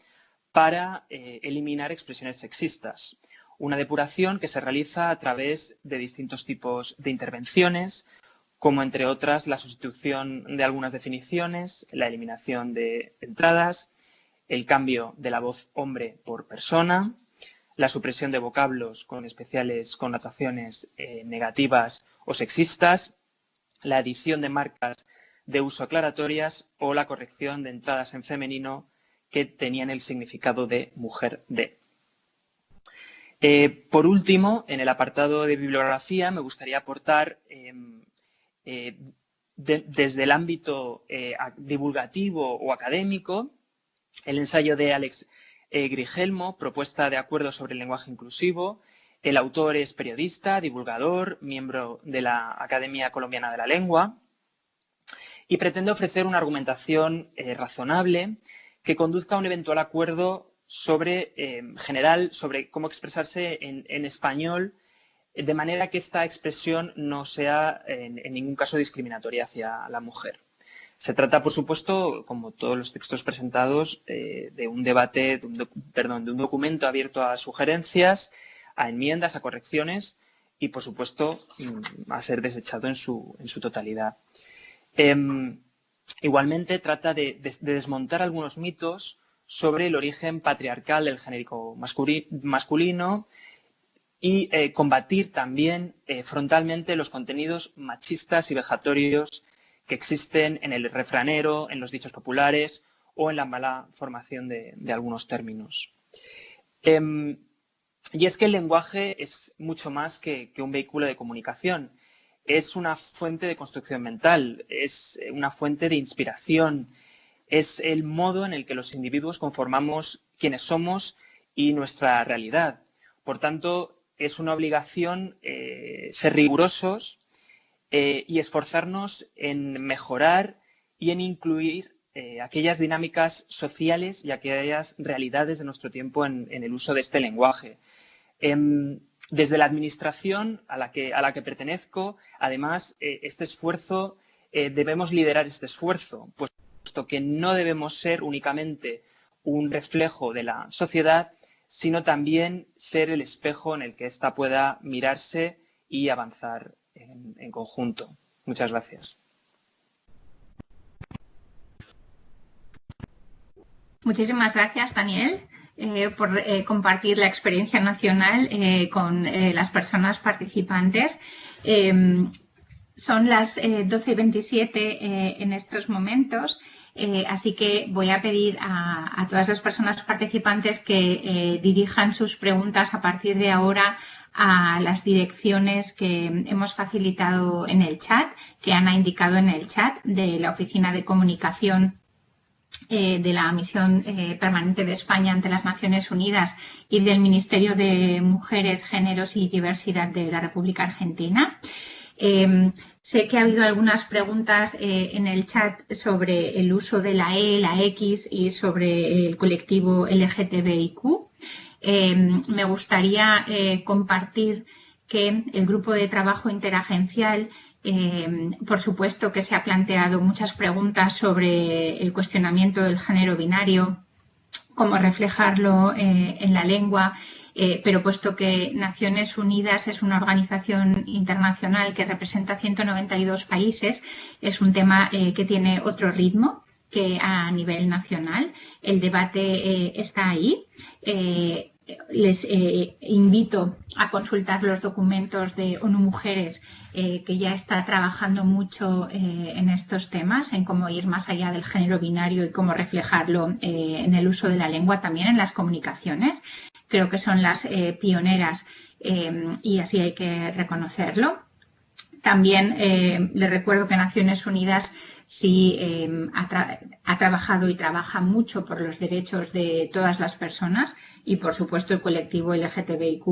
para eliminar expresiones sexistas. Una depuración que se realiza a través de distintos tipos de intervenciones, como entre otras la sustitución de algunas definiciones, la eliminación de entradas, el cambio de la voz hombre por persona, la supresión de vocablos con especiales connotaciones negativas o sexistas, la adición de marcas de uso aclaratorias o la corrección de entradas en femenino que tenían el significado de mujer de. Por último, en el apartado de bibliografía me gustaría aportar desde el ámbito divulgativo o académico el ensayo de Alex Grigelmo, Propuesta de acuerdo sobre el lenguaje inclusivo. El autor es periodista, divulgador, miembro de la Academia Colombiana de la Lengua y pretende ofrecer una argumentación razonable que conduzca a un eventual acuerdo sobre, general, sobre cómo expresarse en español, de manera que esta expresión no sea en ningún caso discriminatoria hacia la mujer. Se trata, por supuesto, como todos los textos presentados, de un debate, de un documento abierto a sugerencias, a enmiendas, a correcciones y, por supuesto, a ser desechado en su totalidad. Igualmente, trata de desmontar algunos mitos sobre el origen patriarcal del genérico masculino y combatir también frontalmente los contenidos machistas y vejatorios que existen en el refranero, en los dichos populares o en la mala formación de algunos términos. Y es que el lenguaje es mucho más que un vehículo de comunicación. Es una fuente de construcción mental, es una fuente de inspiración, es el modo en el que los individuos conformamos quiénes somos y nuestra realidad. Por tanto, es una obligación ser rigurosos y esforzarnos en mejorar y en incluir aquellas dinámicas sociales y aquellas realidades de nuestro tiempo en el uso de este lenguaje. Desde la administración a la que pertenezco, además, este esfuerzo, debemos liderar este esfuerzo, puesto que no debemos ser únicamente un reflejo de la sociedad, sino también ser el espejo en el que ésta pueda mirarse y avanzar en conjunto. Muchas gracias. Muchísimas gracias, Daniel, por compartir la experiencia nacional con las personas participantes. Son las 12:27 en estos momentos. Así que voy a pedir a todas las personas participantes que dirijan sus preguntas a partir de ahora a las direcciones que hemos facilitado en el chat, que Ana ha indicado en el chat de la Oficina de Comunicación de la Misión Permanente de España ante las Naciones Unidas y del Ministerio de Mujeres, Géneros y Diversidad de la República Argentina. Sé que ha habido algunas preguntas en el chat sobre el uso de la E, la X y sobre el colectivo LGTBIQ. Me gustaría compartir que el grupo de trabajo interagencial, por supuesto que se ha planteado muchas preguntas sobre el cuestionamiento del género binario, cómo reflejarlo en la lengua. Pero puesto que Naciones Unidas es una organización internacional que representa 192 países, es un tema que tiene otro ritmo que a nivel nacional. El debate está ahí. Les invito a consultar los documentos de ONU Mujeres, que ya está trabajando mucho en estos temas, en cómo ir más allá del género binario y cómo reflejarlo en el uso de la lengua también en las comunicaciones. Creo que son las pioneras y así hay que reconocerlo. También les recuerdo que Naciones Unidas sí ha trabajado y trabaja mucho por los derechos de todas las personas y, por supuesto, el colectivo LGTBIQ.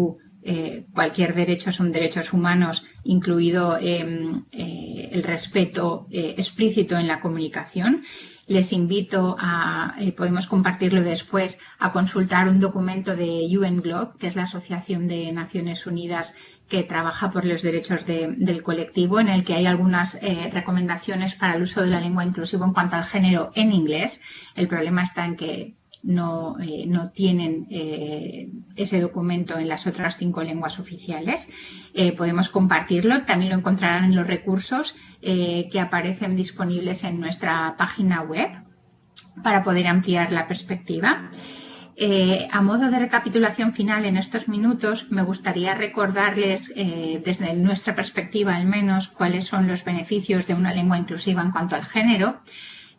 Cualquier derecho son derechos humanos, incluido el respeto explícito en la comunicación. Les invito a, podemos compartirlo después, a consultar un documento de UN Globe, que es la Asociación de Naciones Unidas que trabaja por los derechos del colectivo, en el que hay algunas recomendaciones para el uso de la lengua inclusiva en cuanto al género en inglés. El problema está en que no tienen ese documento en las otras 5 lenguas oficiales. Podemos compartirlo, también lo encontrarán en los recursos que aparecen disponibles en nuestra página web para poder ampliar la perspectiva. A modo de recapitulación final en estos minutos, me gustaría recordarles, desde nuestra perspectiva al menos, cuáles son los beneficios de una lengua inclusiva en cuanto al género.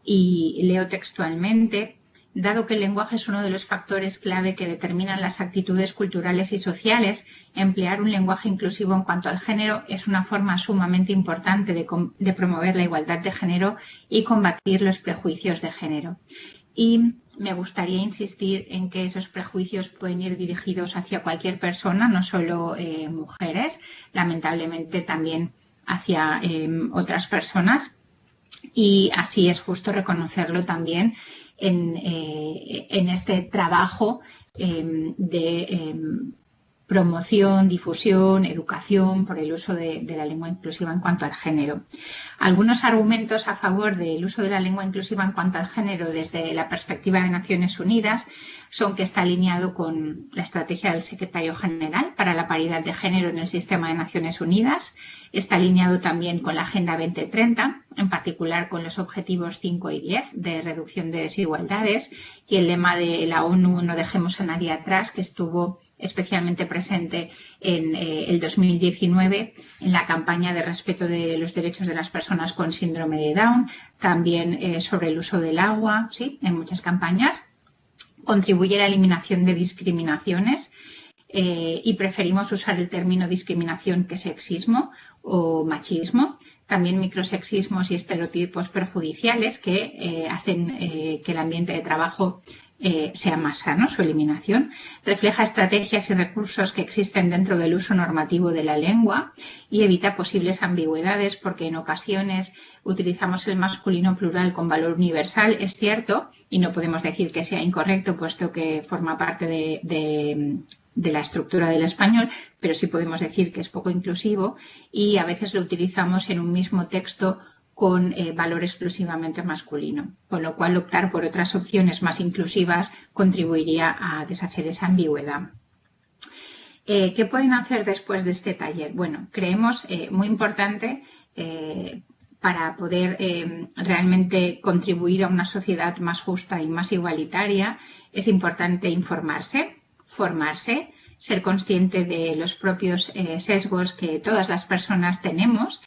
Y leo textualmente: dado que el lenguaje es uno de los factores clave que determinan las actitudes culturales y sociales, emplear un lenguaje inclusivo en cuanto al género es una forma sumamente importante de promover la igualdad de género y combatir los prejuicios de género. Y me gustaría insistir en que esos prejuicios pueden ir dirigidos hacia cualquier persona, no solo mujeres, lamentablemente también hacia otras personas. Y así es justo reconocerlo también en este trabajo de promoción, difusión, educación por el uso de la lengua inclusiva en cuanto al género. Algunos argumentos a favor del uso de la lengua inclusiva en cuanto al género desde la perspectiva de Naciones Unidas son que está alineado con la estrategia del Secretario General para la paridad de género en el sistema de Naciones Unidas, está alineado también con la Agenda 2030, en particular con los objetivos 5 y 10 de reducción de desigualdades y el lema de la ONU No dejemos a nadie atrás, que estuvo especialmente presente en el 2019 en la campaña de respeto de los derechos de las personas con síndrome de Down, también sobre el uso del agua, sí, en muchas campañas. Contribuye a la eliminación de discriminaciones y preferimos usar el término discriminación que sexismo o machismo. También microsexismos y estereotipos perjudiciales que hacen que el ambiente de trabajo sea más sano, su eliminación. Refleja estrategias y recursos que existen dentro del uso normativo de la lengua y evita posibles ambigüedades porque en ocasiones utilizamos el masculino plural con valor universal, es cierto, y no podemos decir que sea incorrecto puesto que forma parte de la estructura del español, pero sí podemos decir que es poco inclusivo y a veces lo utilizamos en un mismo texto con valor exclusivamente masculino, con lo cual optar por otras opciones más inclusivas contribuiría a deshacer esa ambigüedad. ¿Qué pueden hacer después de este taller? Bueno, creemos muy importante para poder realmente contribuir a una sociedad más justa y más igualitaria, es importante informarse, formarse, ser consciente de los propios sesgos que todas las personas tenemos,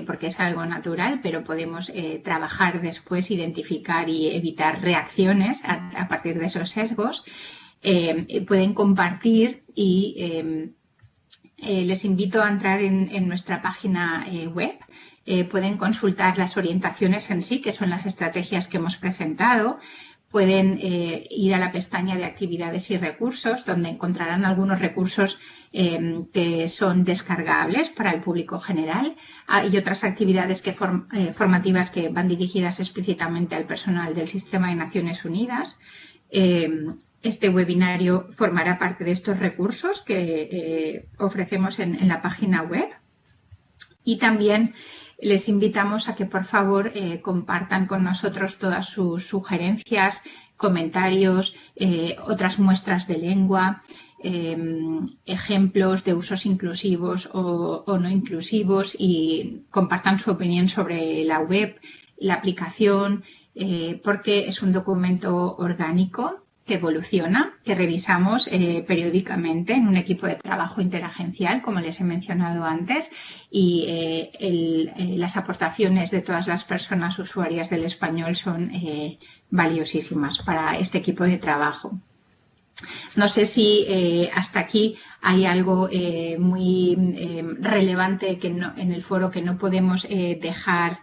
porque es algo natural, pero podemos trabajar después, identificar y evitar reacciones a partir de esos sesgos. Pueden compartir y les invito a entrar en nuestra página web. Pueden consultar las orientaciones en sí, que son las estrategias que hemos presentado. Pueden ir a la pestaña de actividades y recursos, donde encontrarán algunos recursos que son descargables para el público general y otras actividades formativas que van dirigidas explícitamente al personal del Sistema de Naciones Unidas. Este webinario formará parte de estos recursos que ofrecemos en la página web y también les invitamos a que, por favor, compartan con nosotros todas sus sugerencias, comentarios, otras muestras de lengua, ejemplos de usos inclusivos o no inclusivos y compartan su opinión sobre la web, la aplicación, porque es un documento orgánico que evoluciona, que revisamos periódicamente en un equipo de trabajo interagencial, como les he mencionado antes, y las aportaciones de todas las personas usuarias del español son valiosísimas para este equipo de trabajo. No sé si hasta aquí hay algo muy relevante en el foro que no podemos dejar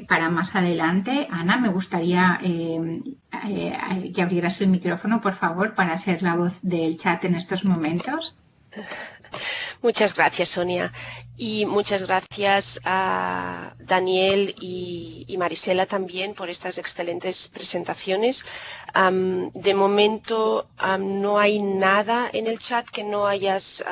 para más adelante. Ana, me gustaría que abrieras el micrófono, por favor, para ser la voz del chat en estos momentos. Muchas gracias, Sonia. Y muchas gracias a Daniel y Marisela también por estas excelentes presentaciones. De momento no hay nada en el chat que no hayas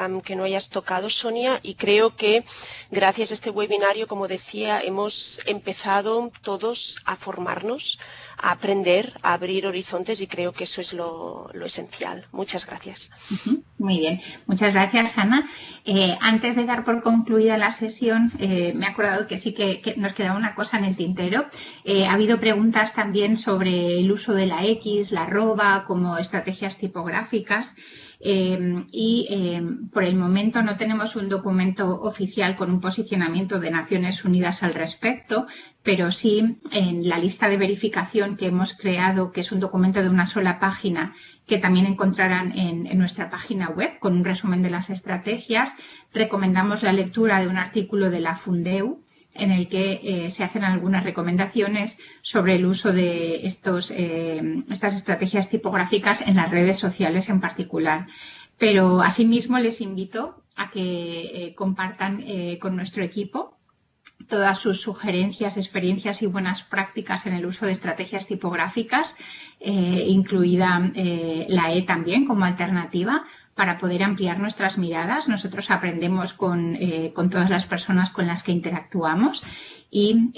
tocado, Sonia, y creo que gracias a este webinario, como decía, hemos empezado todos a formarnos, a aprender, a abrir horizontes y creo que eso es lo esencial. Muchas gracias. Muy bien, muchas gracias, Ana. Antes de dar por concluida la sesión, me he acordado que sí que nos quedaba una cosa en el tintero. Ha habido preguntas también sobre el uso de la X, la arroba, como estrategias tipográficas. Por el momento no tenemos un documento oficial con un posicionamiento de Naciones Unidas al respecto, pero sí en la lista de verificación que hemos creado, que es un documento de una sola página, que también encontrarán en nuestra página web con un resumen de las estrategias. Recomendamos la lectura de un artículo de la Fundeu en el que se hacen algunas recomendaciones sobre el uso de estas estrategias tipográficas en las redes sociales en particular. Pero asimismo les invito a que compartan con nuestro equipo todas sus sugerencias, experiencias y buenas prácticas en el uso de estrategias tipográficas, incluida la E también como alternativa, para poder ampliar nuestras miradas. Nosotros aprendemos con todas las personas con las que interactuamos y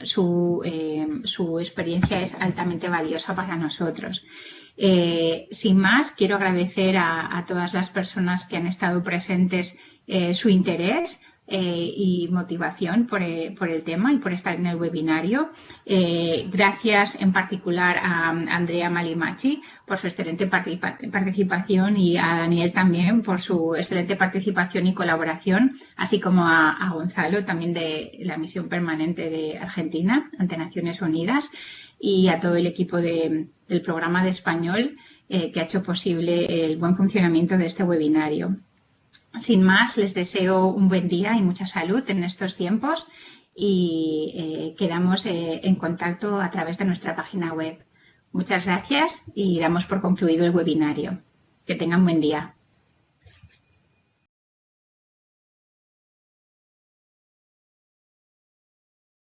su experiencia es altamente valiosa para nosotros. Sin más, quiero agradecer a todas las personas que han estado presentes su interés y motivación por el tema y por estar en el webinario. Gracias en particular a Andrea Malimachi por su excelente participación y a Daniel también por su excelente participación y colaboración, así como a Gonzalo también de la misión permanente de Argentina ante Naciones Unidas y a todo el equipo del programa de español que ha hecho posible el buen funcionamiento de este webinario. Sin más, les deseo un buen día y mucha salud en estos tiempos y quedamos en contacto a través de nuestra página web. Muchas gracias y damos por concluido el webinario. Que tengan buen día.